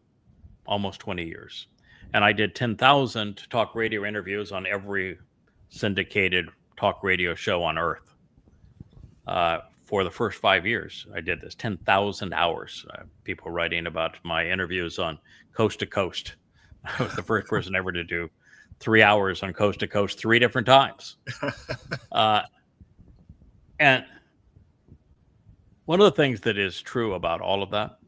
almost 20 years, and I did 10,000 talk radio interviews on every syndicated talk radio show on earth. For the first 5 years, I did this 10,000 hours. People writing about my interviews on Coast to Coast. I was the first person ever to do 3 hours on Coast to Coast 3 different times. And one of the things that is true about all of that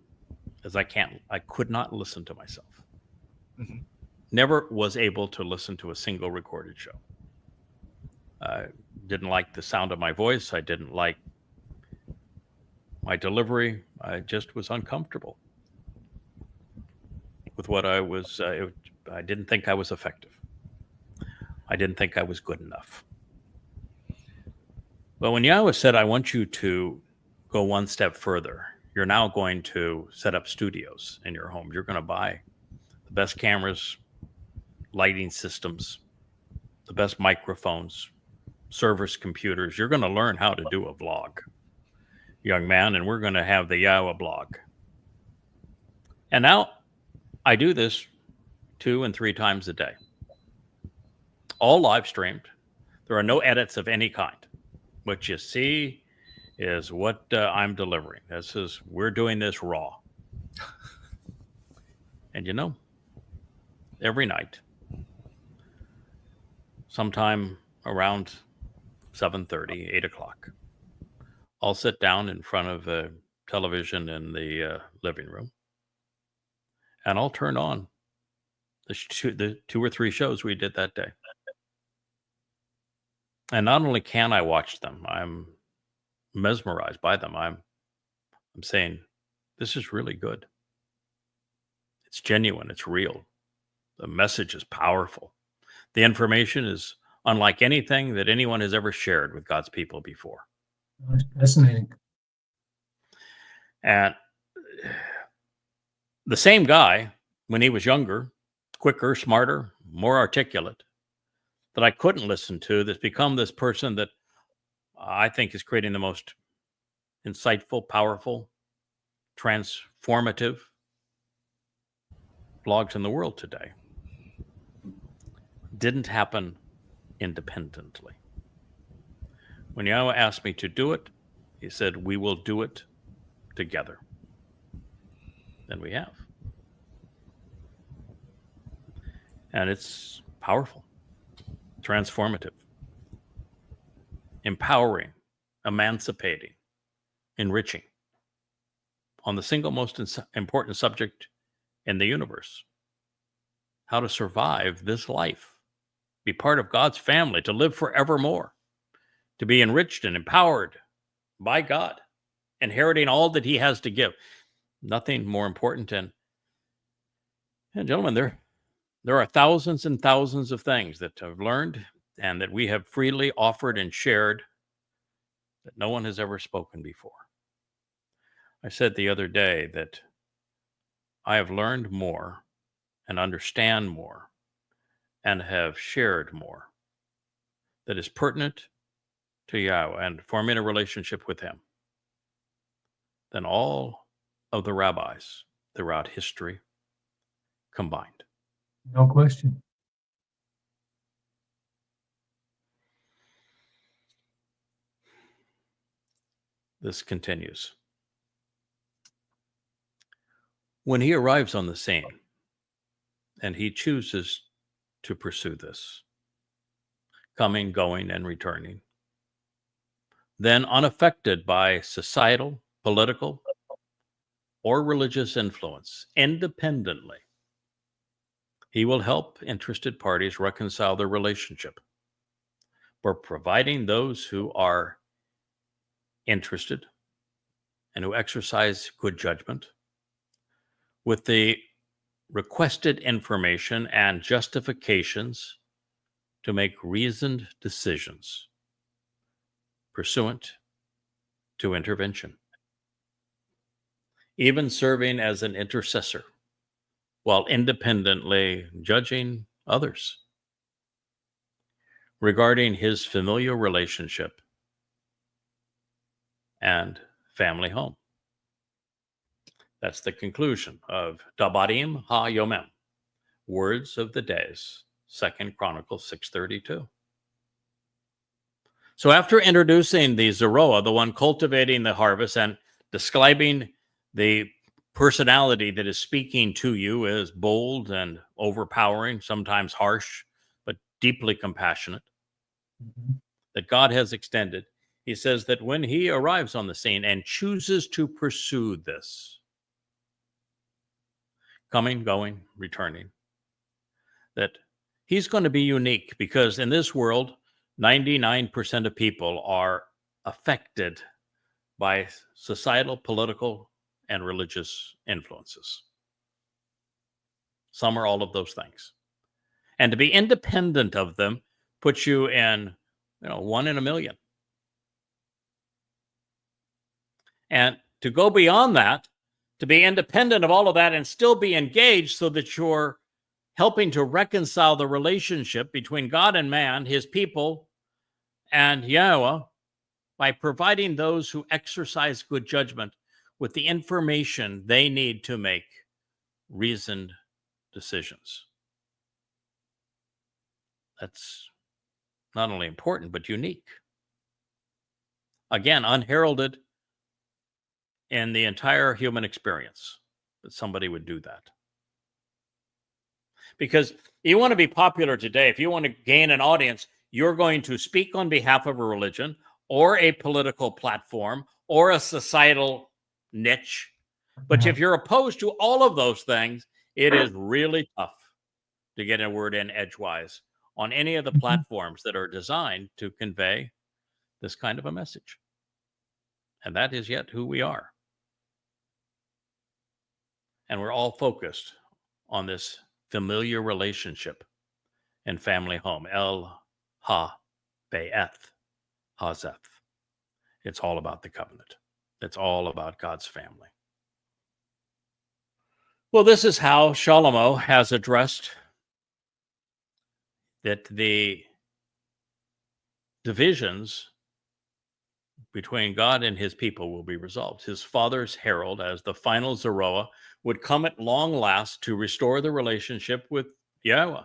is I could not listen to myself. Mm-hmm. Never was able to listen to a single recorded show. I didn't like the sound of my voice. I didn't like my delivery. I just was uncomfortable with what I was. I didn't think I was effective. I didn't think I was good enough. But when Yahowah said, I want you to go one step further, you're now going to set up studios in your home. You're going to buy the best cameras, lighting systems, the best microphones, servers, computers. You're going to learn how to do a vlog, young man, and we're going to have the Yahowah blog. And now I do this 2 and 3 times a day, all live streamed. There are no edits of any kind. What you see is what I'm delivering. We're doing this raw. And every night, sometime around 7:30, 8 o'clock, I'll sit down in front of a television in the living room, and I'll turn on the 2 or 3 shows we did that day. And not only can I watch them, I'm mesmerized by them. I'm saying, this is really good. It's genuine. It's real. The message is powerful. The information is unlike anything that anyone has ever shared with God's people before. That's fascinating. And the same guy, when he was younger, quicker, smarter, more articulate, that I couldn't listen to, that's become this person that I think is creating the most insightful, powerful, transformative blogs in the world today didn't happen independently. When Yahowah asked me to do it, he said, we will do it together. And we have. And it's powerful, transformative, empowering, emancipating, enriching on the single most important subject in the universe: how to survive this life, be part of God's family, to live forevermore, to be enriched and empowered by God, inheriting all that he has to give. Nothing more important. And gentlemen, there are thousands and thousands of things that I've learned and that we have freely offered and shared that no one has ever spoken before. I said the other day that I have learned more and understand more and have shared more that is pertinent to Yahowah and forming a relationship with him than all of the rabbis throughout history combined. No question. This continues. When he arrives on the scene and he chooses to pursue this, coming, going, and returning, then unaffected by societal, political, or religious influence, independently, he will help interested parties reconcile their relationship by providing those who are interested and who exercise good judgment with the requested information and justifications to make reasoned decisions pursuant to intervention, even serving as an intercessor while independently judging others regarding his familial relationship and family home. That's the conclusion of Dabarim HaYomem, Words of the Days, 2 Chronicles 6:32. So after introducing the Zeroah, the one cultivating the harvest, and describing the personality that is speaking to you as bold and overpowering, sometimes harsh, but deeply compassionate, that God has extended, he says that when he arrives on the scene and chooses to pursue this, coming, going, returning, that he's going to be unique, because in this world, 99% of people are affected by societal, political, and religious influences. Some are all of those things. And to be independent of them puts you in, 1 in a million. And to go beyond that, to be independent of all of that and still be engaged so that you're helping to reconcile the relationship between God and man, his people, and Yahowah, by providing those who exercise good judgment with the information they need to make reasoned decisions. That's not only important, but unique. Again, unheralded in the entire human experience that somebody would do that. Because you want to be popular today, if you want to gain an audience, you're going to speak on behalf of a religion or a political platform or a societal niche. But if you're opposed to all of those things, it is really tough to get a word in edgewise on any of the platforms that are designed to convey this kind of a message. And that is yet who we are. And we're all focused on this familiar relationship and family home. El Ha Be'eth Hazeth. It's all about the covenant. It's all about God's family. Well, this is how Shlomo has addressed that the divisions between God and his people will be resolved. His father's herald, as the final Zeroah, would come at long last to restore the relationship with Yahweh.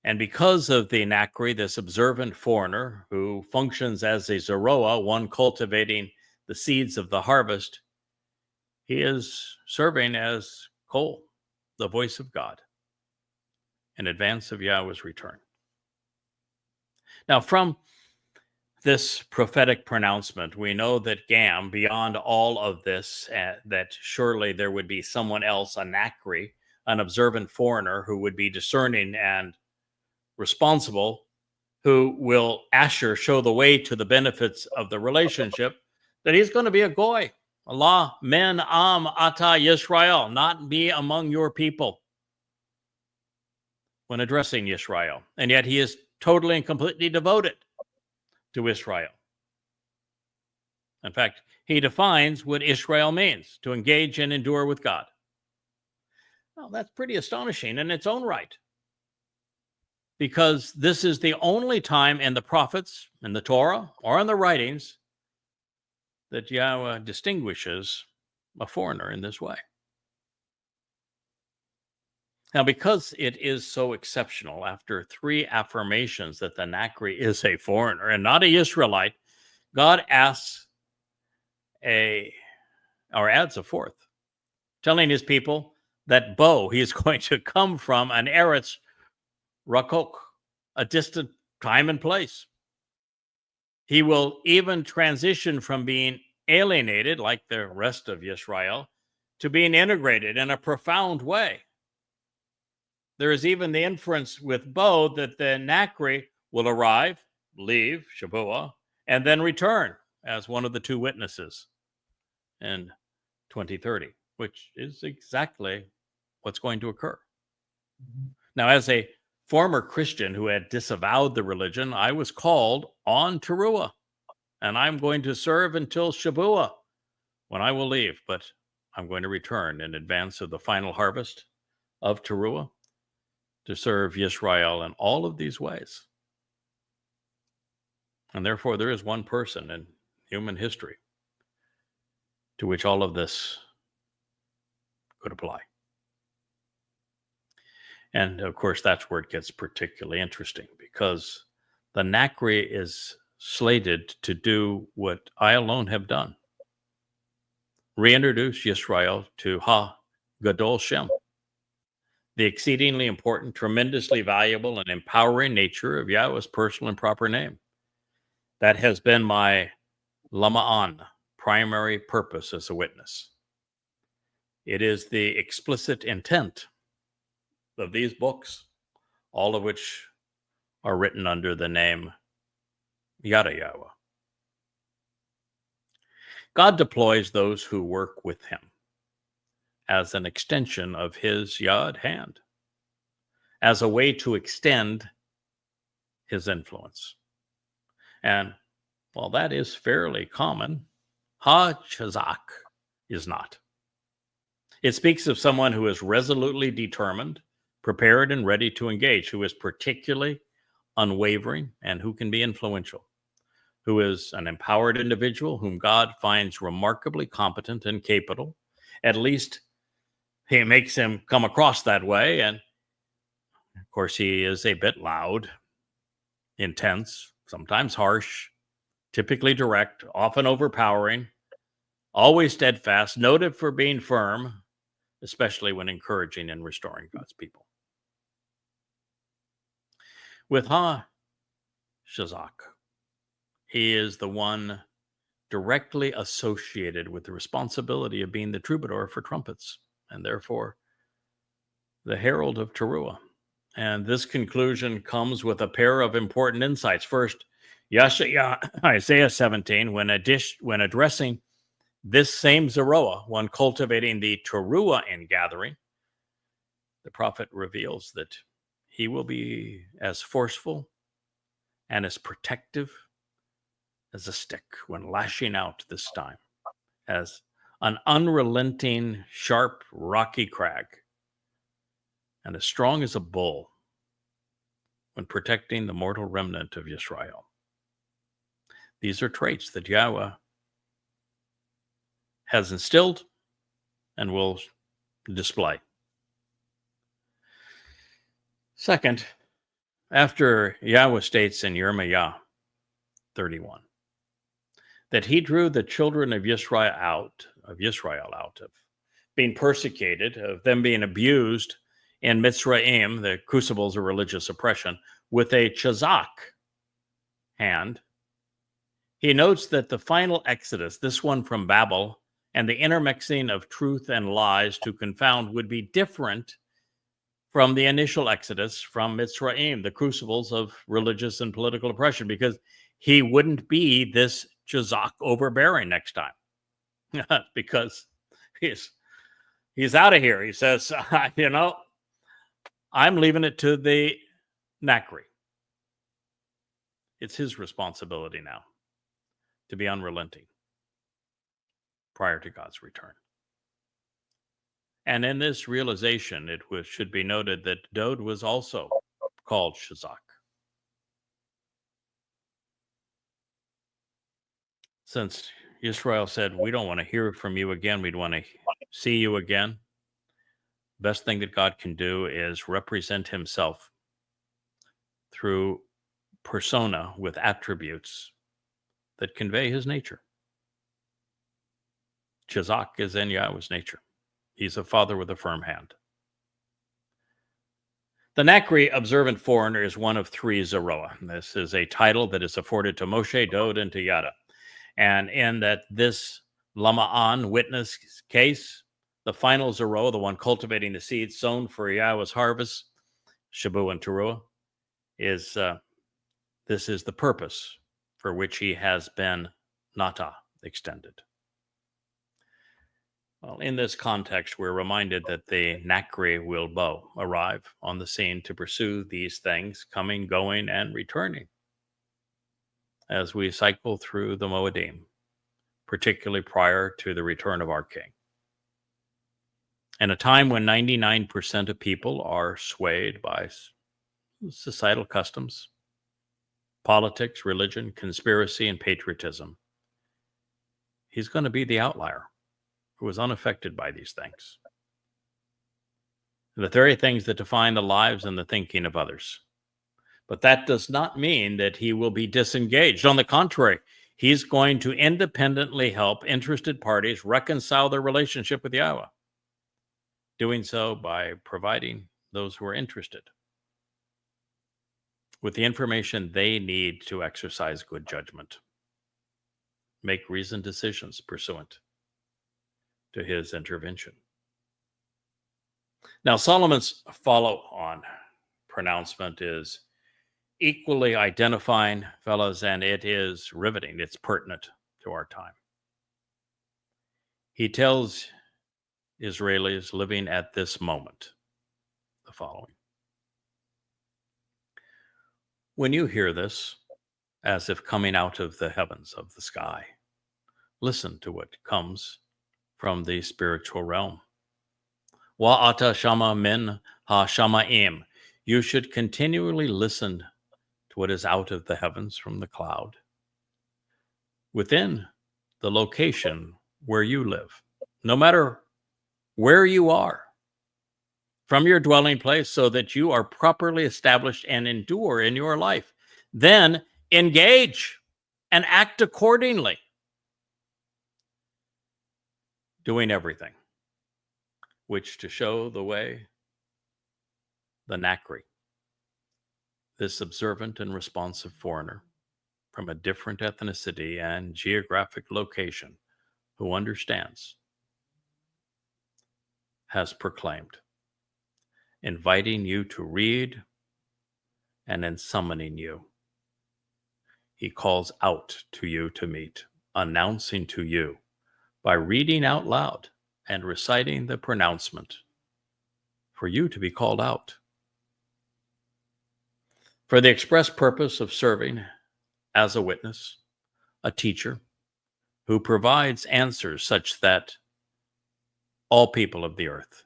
And because of the Nachri, this observant foreigner who functions as a Zeroah, one cultivating the seeds of the harvest, he is serving as Kol, the voice of God, in advance of Yahweh's return. Now, from this prophetic pronouncement, we know that Gam, beyond all of this, that surely there would be someone else, a Nachri, an observant foreigner who would be discerning and responsible, who will Asher show the way to the benefits of the relationship, that he's going to be a goy. Allah, men, ata Yisrael, not be among your people, when addressing Yisrael. And yet he is totally and completely devoted to Israel. In fact, he defines what Israel means, to engage and endure with God. Well, that's pretty astonishing in its own right, because this is the only time in the prophets, in the Torah, or in the writings that Yahweh distinguishes a foreigner in this way. Now, because it is so exceptional, after 3 affirmations that the Nachri is a foreigner and not a Israelite, God adds a 4th, telling his people that he is going to come from an Eretz Rakok, a distant time and place. He will even transition from being alienated, like the rest of Yisrael, to being integrated in a profound way. There is even the inference with that the Nachri will arrive, leave, Shabbat, and then return as one of the 2 witnesses in 2030, which is exactly what's going to occur. Now, as a former Christian who had disavowed the religion, I was called on Teruah, and I'm going to serve until Shabuah, when I will leave, but I'm going to return in advance of the final harvest of Teruah to serve Yisrael in all of these ways. And therefore, there is one person in human history to which all of this could apply. And of course, that's where it gets particularly interesting, because the Nachri is slated to do what I alone have done: reintroduce Yisrael to Ha Gadol Shem, the exceedingly important, tremendously valuable, and empowering nature of Yahweh's personal and proper name. That has been my Lama'an, primary purpose as a witness. It is the explicit intent of these books, all of which are written under the name Yada Yahowah. God deploys those who work with him as an extension of his Yad hand, as a way to extend his influence. And while that is fairly common, Ha-Chazak is not. It speaks of someone who is resolutely determined, prepared, and ready to engage, who is particularly unwavering, and who can be influential, who is an empowered individual whom God finds remarkably competent and capable. At least he makes him come across that way. And of course, he is a bit loud, intense, sometimes harsh, typically direct, often overpowering, always steadfast, noted for being firm, especially when encouraging and restoring God's people. With Ha-Shazak, he is the one directly associated with the responsibility of being the troubadour for trumpets, and therefore the herald of Teruah. And this conclusion comes with a pair of important insights. First, Isaiah 17, when addressing this same Zeroah, one cultivating the Teruah ingathering, the prophet reveals that he will be as forceful and as protective as a stick when lashing out this time, as an unrelenting, sharp, rocky crag, and as strong as a bull when protecting the mortal remnant of Yisrael. These are traits that Yahweh has instilled and will display. Second, after Yahweh states in Yirmiyah 31 that he drew the children of Israel out of being persecuted, of them being abused in Mitzrayim, the crucibles of religious oppression, with a chazak hand, he notes that the final exodus, this one from Babel, and the intermixing of truth and lies to confound would be different from the initial exodus from Mitzrayim, the crucibles of religious and political oppression, because he wouldn't be this chazak overbearing next time, because he's out of here. He says, I'm leaving it to the Nakri. It's his responsibility now to be unrelenting prior to God's return. And in this realization, should be noted that Dod was also called Shazak. Since Israel said, we don't want to hear from you again, we'd want to see you again, best thing that God can do is represent himself through persona with attributes that convey his nature. Chazak is in Yahweh's nature. He's a father with a firm hand. The Nakri observant foreigner is one of three Zeroah. This is a title that is afforded to Moshe, Dod, and to Yada. And in that this Lama'an witness case, the final Zeroah, the one cultivating the seeds sown for Yahweh's harvest, Shabu and Towrah, this is the purpose for which he has been Nata extended. Well, in this context, we're reminded that the Nakri will arrive on the scene to pursue these things, coming, going, and returning, as we cycle through the Moedim, particularly prior to the return of our King. In a time when 99% of people are swayed by societal customs, politics, religion, conspiracy, and patriotism, he's going to be the outlier who is unaffected by these things. The very things that define the lives and the thinking of others. But that does not mean that he will be disengaged. On the contrary, he's going to independently help interested parties reconcile their relationship with Yahweh, doing so by providing those who are interested with the information they need to exercise good judgment, make reasoned decisions pursuant to his intervention. Now, Solomon's follow-on pronouncement is equally identifying, fellas, and it is riveting. It's pertinent to our time. He tells Israelis living at this moment the following. When you hear this, as if coming out of the heavens of the sky, listen to what comes from the spiritual realm. Wa'ata shama min ha shamaim. You should continually listen to what is out of the heavens from the cloud, within the location where you live, no matter where you are, from your dwelling place, so that you are properly established and endure in your life. Then engage and act accordingly, doing everything which to show the way, the Nakri, this observant and responsive foreigner from a different ethnicity and geographic location who understands, has proclaimed, inviting you to read and in summoning you. He calls out to you to meet, announcing to you by reading out loud and reciting the pronouncement for you to be called out for the express purpose of serving as a witness, a teacher who provides answers such that all people of the earth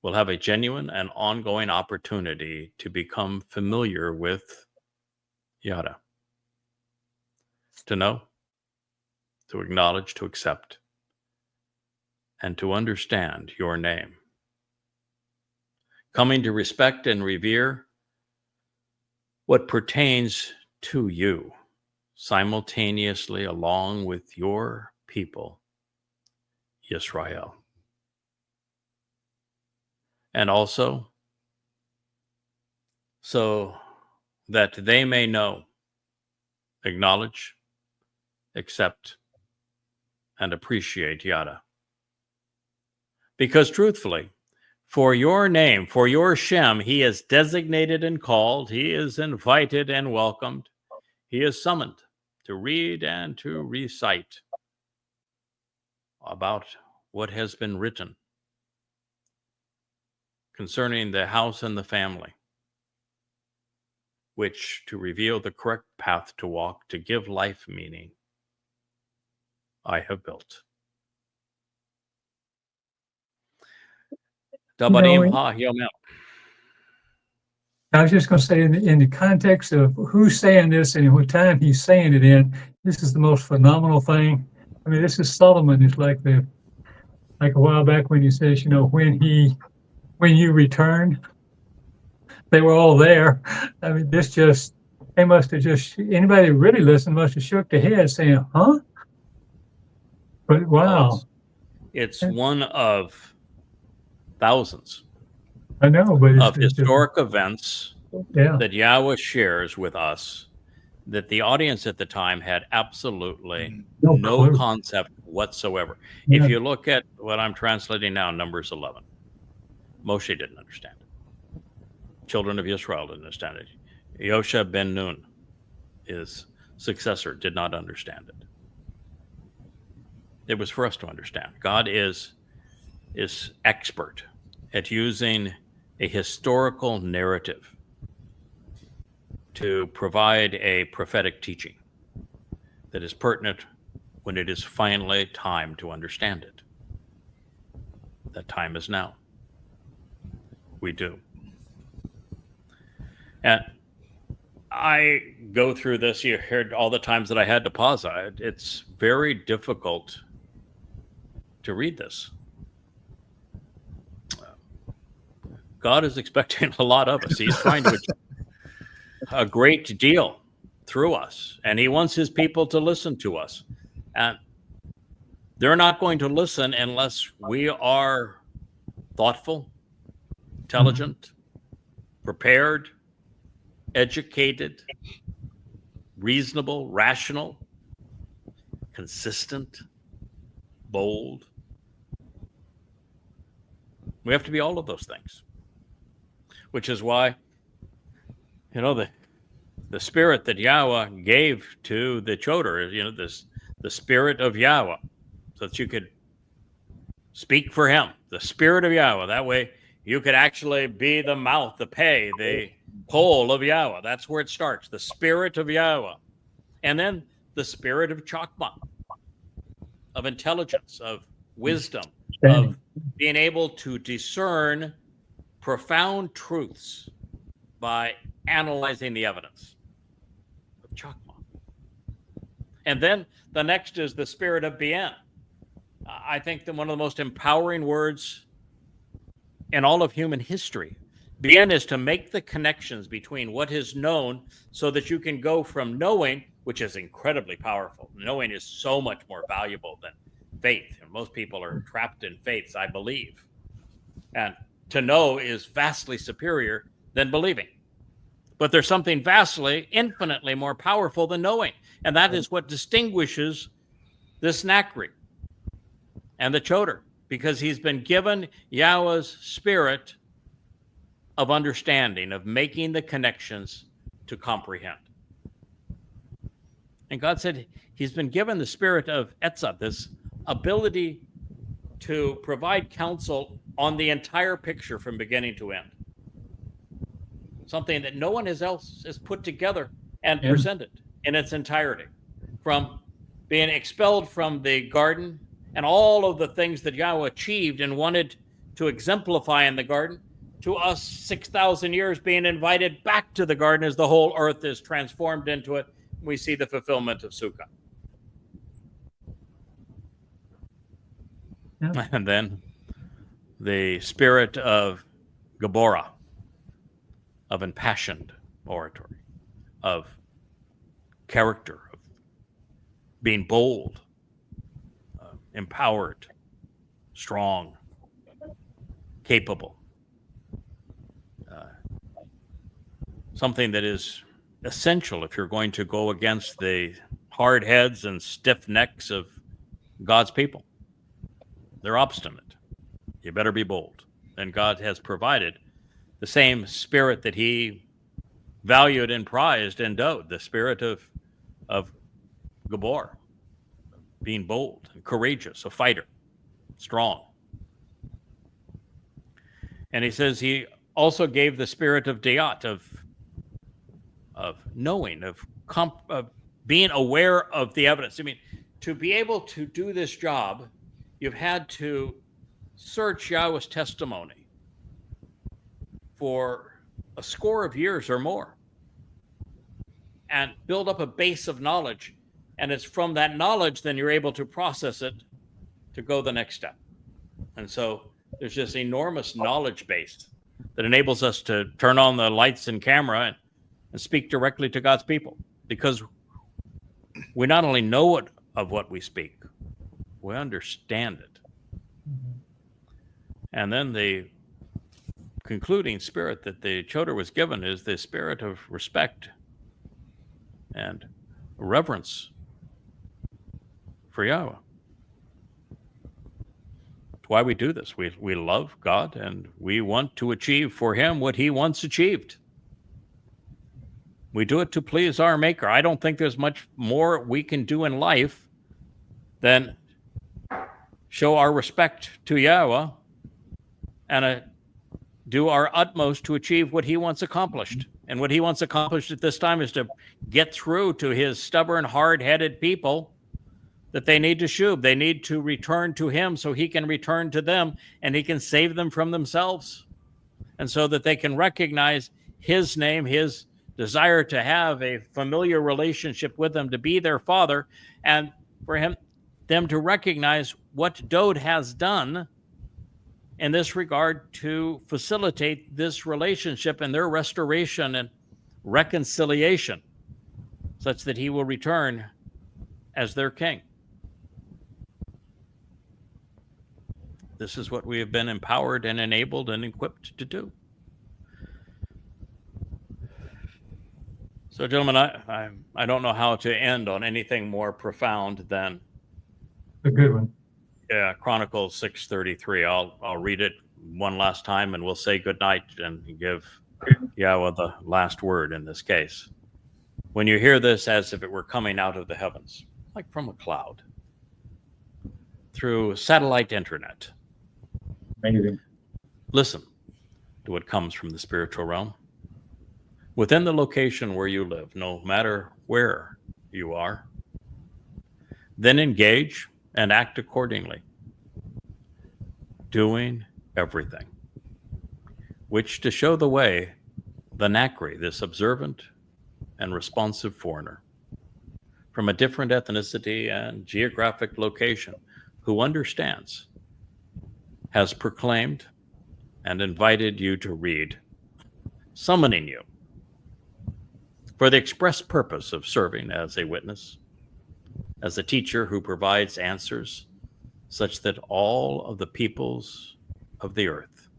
will have a genuine and ongoing opportunity to become familiar with Yada, to know, to acknowledge, to accept, and to understand your name. Coming to respect and revere what pertains to you simultaneously along with your people, Israel. And also, so that they may know, acknowledge, accept, and appreciate Yada. Because truthfully, for your name, for your Shem, he is designated and called, he is invited and welcomed, he is summoned to read and to recite about what has been written concerning the house and the family, which to reveal the correct path to walk, to give life meaning, I have built. Dabarim ha yomel. I was just going to say, in the context of who's saying this and what time he's saying it in, this is the most phenomenal thing. I mean, this is Solomon. It's like a while back when he says, when you return, they were all there. I mean, they must have anybody who really listened must have shook their head saying, huh? But wow. It's one of thousands. I know, but of historic events that Yahweh shares with us that the audience at the time had absolutely no concept whatsoever. Yeah. If you look at what I'm translating now, Numbers 11, Moshe didn't understand it. Children of Israel didn't understand it. Yosha ben Nun, his successor, did not understand it. It was for us to understand. God is expert at using a historical narrative to provide a prophetic teaching that is pertinent when it is finally time to understand it. That time is now. We do. And I go through this, you heard all the times that I had to pause. It's very difficult to read this. God is expecting a lot of us. He's trying to achieve a great deal through us, and he wants his people to listen to us. And they're not going to listen unless we are thoughtful, intelligent, prepared, educated, reasonable, rational, consistent, bold. We have to be all of those things. Which is why, the spirit that Yahweh gave to the Choter, the spirit of Yahweh, so that you could speak for him, the spirit of Yahweh. That way you could actually be the mouth, the pay, the coal of Yahweh. That's where it starts, the spirit of Yahweh. And then the spirit of Chakmah, of intelligence, of wisdom, of being able to discern profound truths by analyzing the evidence of Chakmah. And then the next is the spirit of Bien. I think that one of the most empowering words in all of human history. Bien is to make the connections between what is known so that you can go from knowing, which is incredibly powerful. Knowing is so much more valuable than faith. And most people are trapped in faiths, I believe. And to know is vastly superior than believing. But there's something vastly, infinitely more powerful than knowing. And that is what distinguishes this Nakri and the Choter, because he's been given Yahweh's spirit of understanding, of making the connections to comprehend. And God said he's been given the spirit of Etzah, this ability to provide counsel on the entire picture from beginning to end. Something that no one else has put together and presented in its entirety. From being expelled from the garden and all of the things that Yahweh achieved and wanted to exemplify in the garden, to us 6,000 years being invited back to the garden as the whole earth is transformed into it, we see the fulfillment of Sukkah. Yeah. And then the spirit of Gabora, of impassioned oratory, of character, of being bold, empowered, strong, capable. Something that is essential if you're going to go against the hard heads and stiff necks of God's people. They're obstinate. You better be bold. And God has provided the same spirit that he valued and prized and endowed, the spirit of Gabor, being bold and courageous, a fighter, strong. And he says he also gave the spirit of Dayat, of knowing, of being aware of the evidence. I mean, to be able to do this job, you've had to search Yahweh's testimony for a score of years or more and build up a base of knowledge. And it's from that knowledge, then you're able to process it to go the next step. And so there's this enormous knowledge base that enables us to turn on the lights and camera and speak directly to God's people, because we not only know it of what we speak, we understand it. And then the concluding spirit that the Choter was given is the spirit of respect and reverence for Yahweh. It's why we do this. We love God and we want to achieve for him what he once achieved. We do it to please our Maker. I don't think there's much more we can do in life than show our respect to Yahweh and do our utmost to achieve what he once accomplished. And what he once accomplished at this time is to get through to his stubborn, hard-headed people that they need to shub. They need to return to him so he can return to them and he can save them from themselves. And so that they can recognize his name, his desire to have a familiar relationship with them, to be their father, and for them to recognize what Dode has done in this regard to facilitate this relationship and their restoration and reconciliation, such that he will return as their king. This is what we have been empowered and enabled and equipped to do. So, gentlemen, I don't know how to end on anything more profound than A good one. Chronicles 6:33. I'll read it one last time, and we'll say good night and give Yahweh the last word in this case. When you hear this, as if it were coming out of the heavens, like from a cloud, through satellite internet, Amazing. listen to what comes from the spiritual realm. Within the location where you live, no matter where you are, then engage and act accordingly, doing everything, which to show the way, the Nakri, this observant and responsive foreigner, from a different ethnicity and geographic location, who understands, has proclaimed and invited you to read, summoning you for the express purpose of serving as a witness, as a teacher who provides answers such that all of the peoples of the earth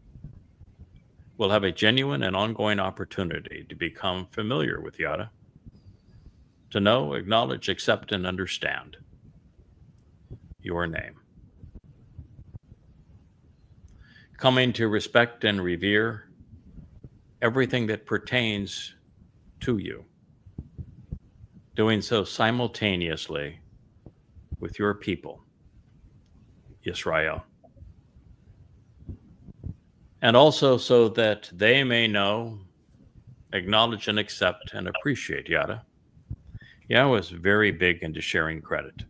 will have a genuine and ongoing opportunity to become familiar with Yada, to know, acknowledge, accept, and understand your name. Coming to respect and revere everything that pertains to you, doing so simultaneously with your people, Israel, and also so that they may know, acknowledge, and accept and appreciate Yada. Yahweh is very big into sharing credit.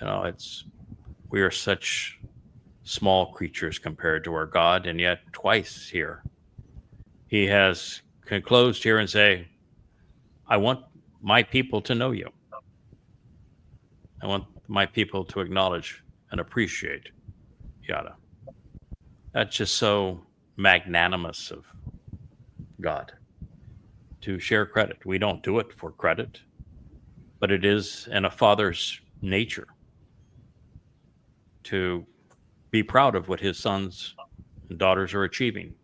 You know, we are such small creatures compared to our God, and yet twice here he has closed here and say, I want my people to know you. I want my people to acknowledge and appreciate Yada. That's just so magnanimous of God to share credit. We don't do it for credit, but it is in a father's nature to be proud of what his sons and daughters are achieving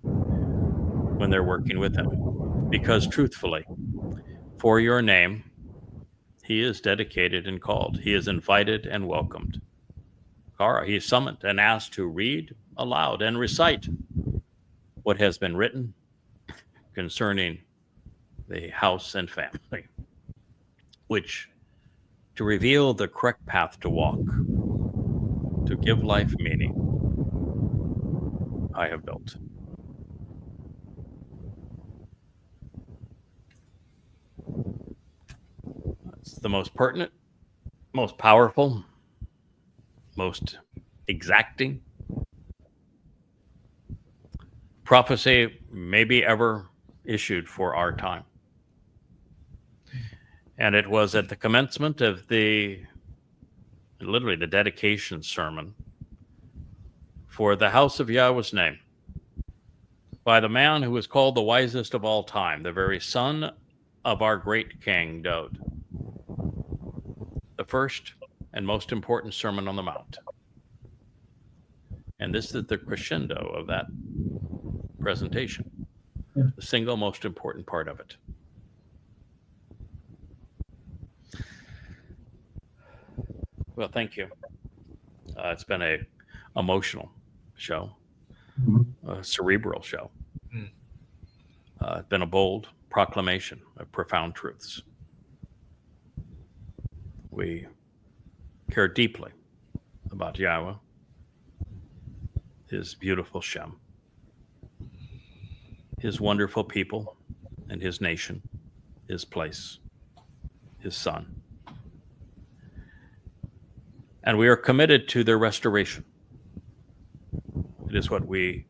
when they're working with him. Because truthfully, for your name, he is dedicated and called. He is invited and welcomed. Kara, he is summoned and asked to read aloud and recite what has been written concerning the house and family, which to reveal the correct path to walk, to give life meaning, I have built. It's the most pertinent, most powerful, most exacting prophecy maybe ever issued for our time. And it was at the commencement of literally the dedication sermon for the house of Yahweh's name by the man who was called the wisest of all time, the very son of our great king, Daud. The first and most important Sermon on the Mount. And this is the crescendo of that presentation, the single most important part of it. Well, thank you. It's been a emotional show, a cerebral show. It's been a bold proclamation of profound truths. We care deeply about Yahweh, his beautiful Shem, his wonderful people and his nation, his place, his son. And we are committed to their restoration. It is what we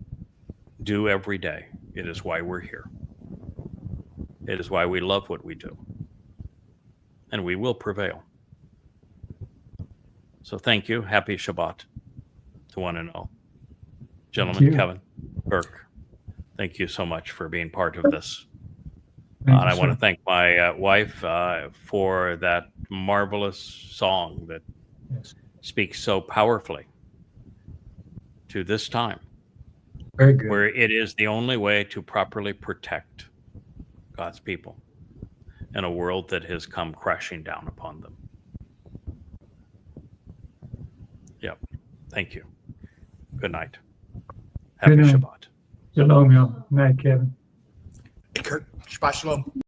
do every day. It is why we're here. It is why we love what we do. And we will prevail. So thank you. Happy Shabbat to one and all. Gentlemen, Kevin, Burke, thank you so much for being part of this. And I want to thank my wife for that marvelous song that speaks so powerfully to this time, Very good. where it is the only way to properly protect God's people in a world that has come crashing down upon them. Yep. Thank you. Good night. Happy Good night. Shabbat. Shalom, y'all. Night, Kevin. Hey, Kurt, Shabbat Shalom.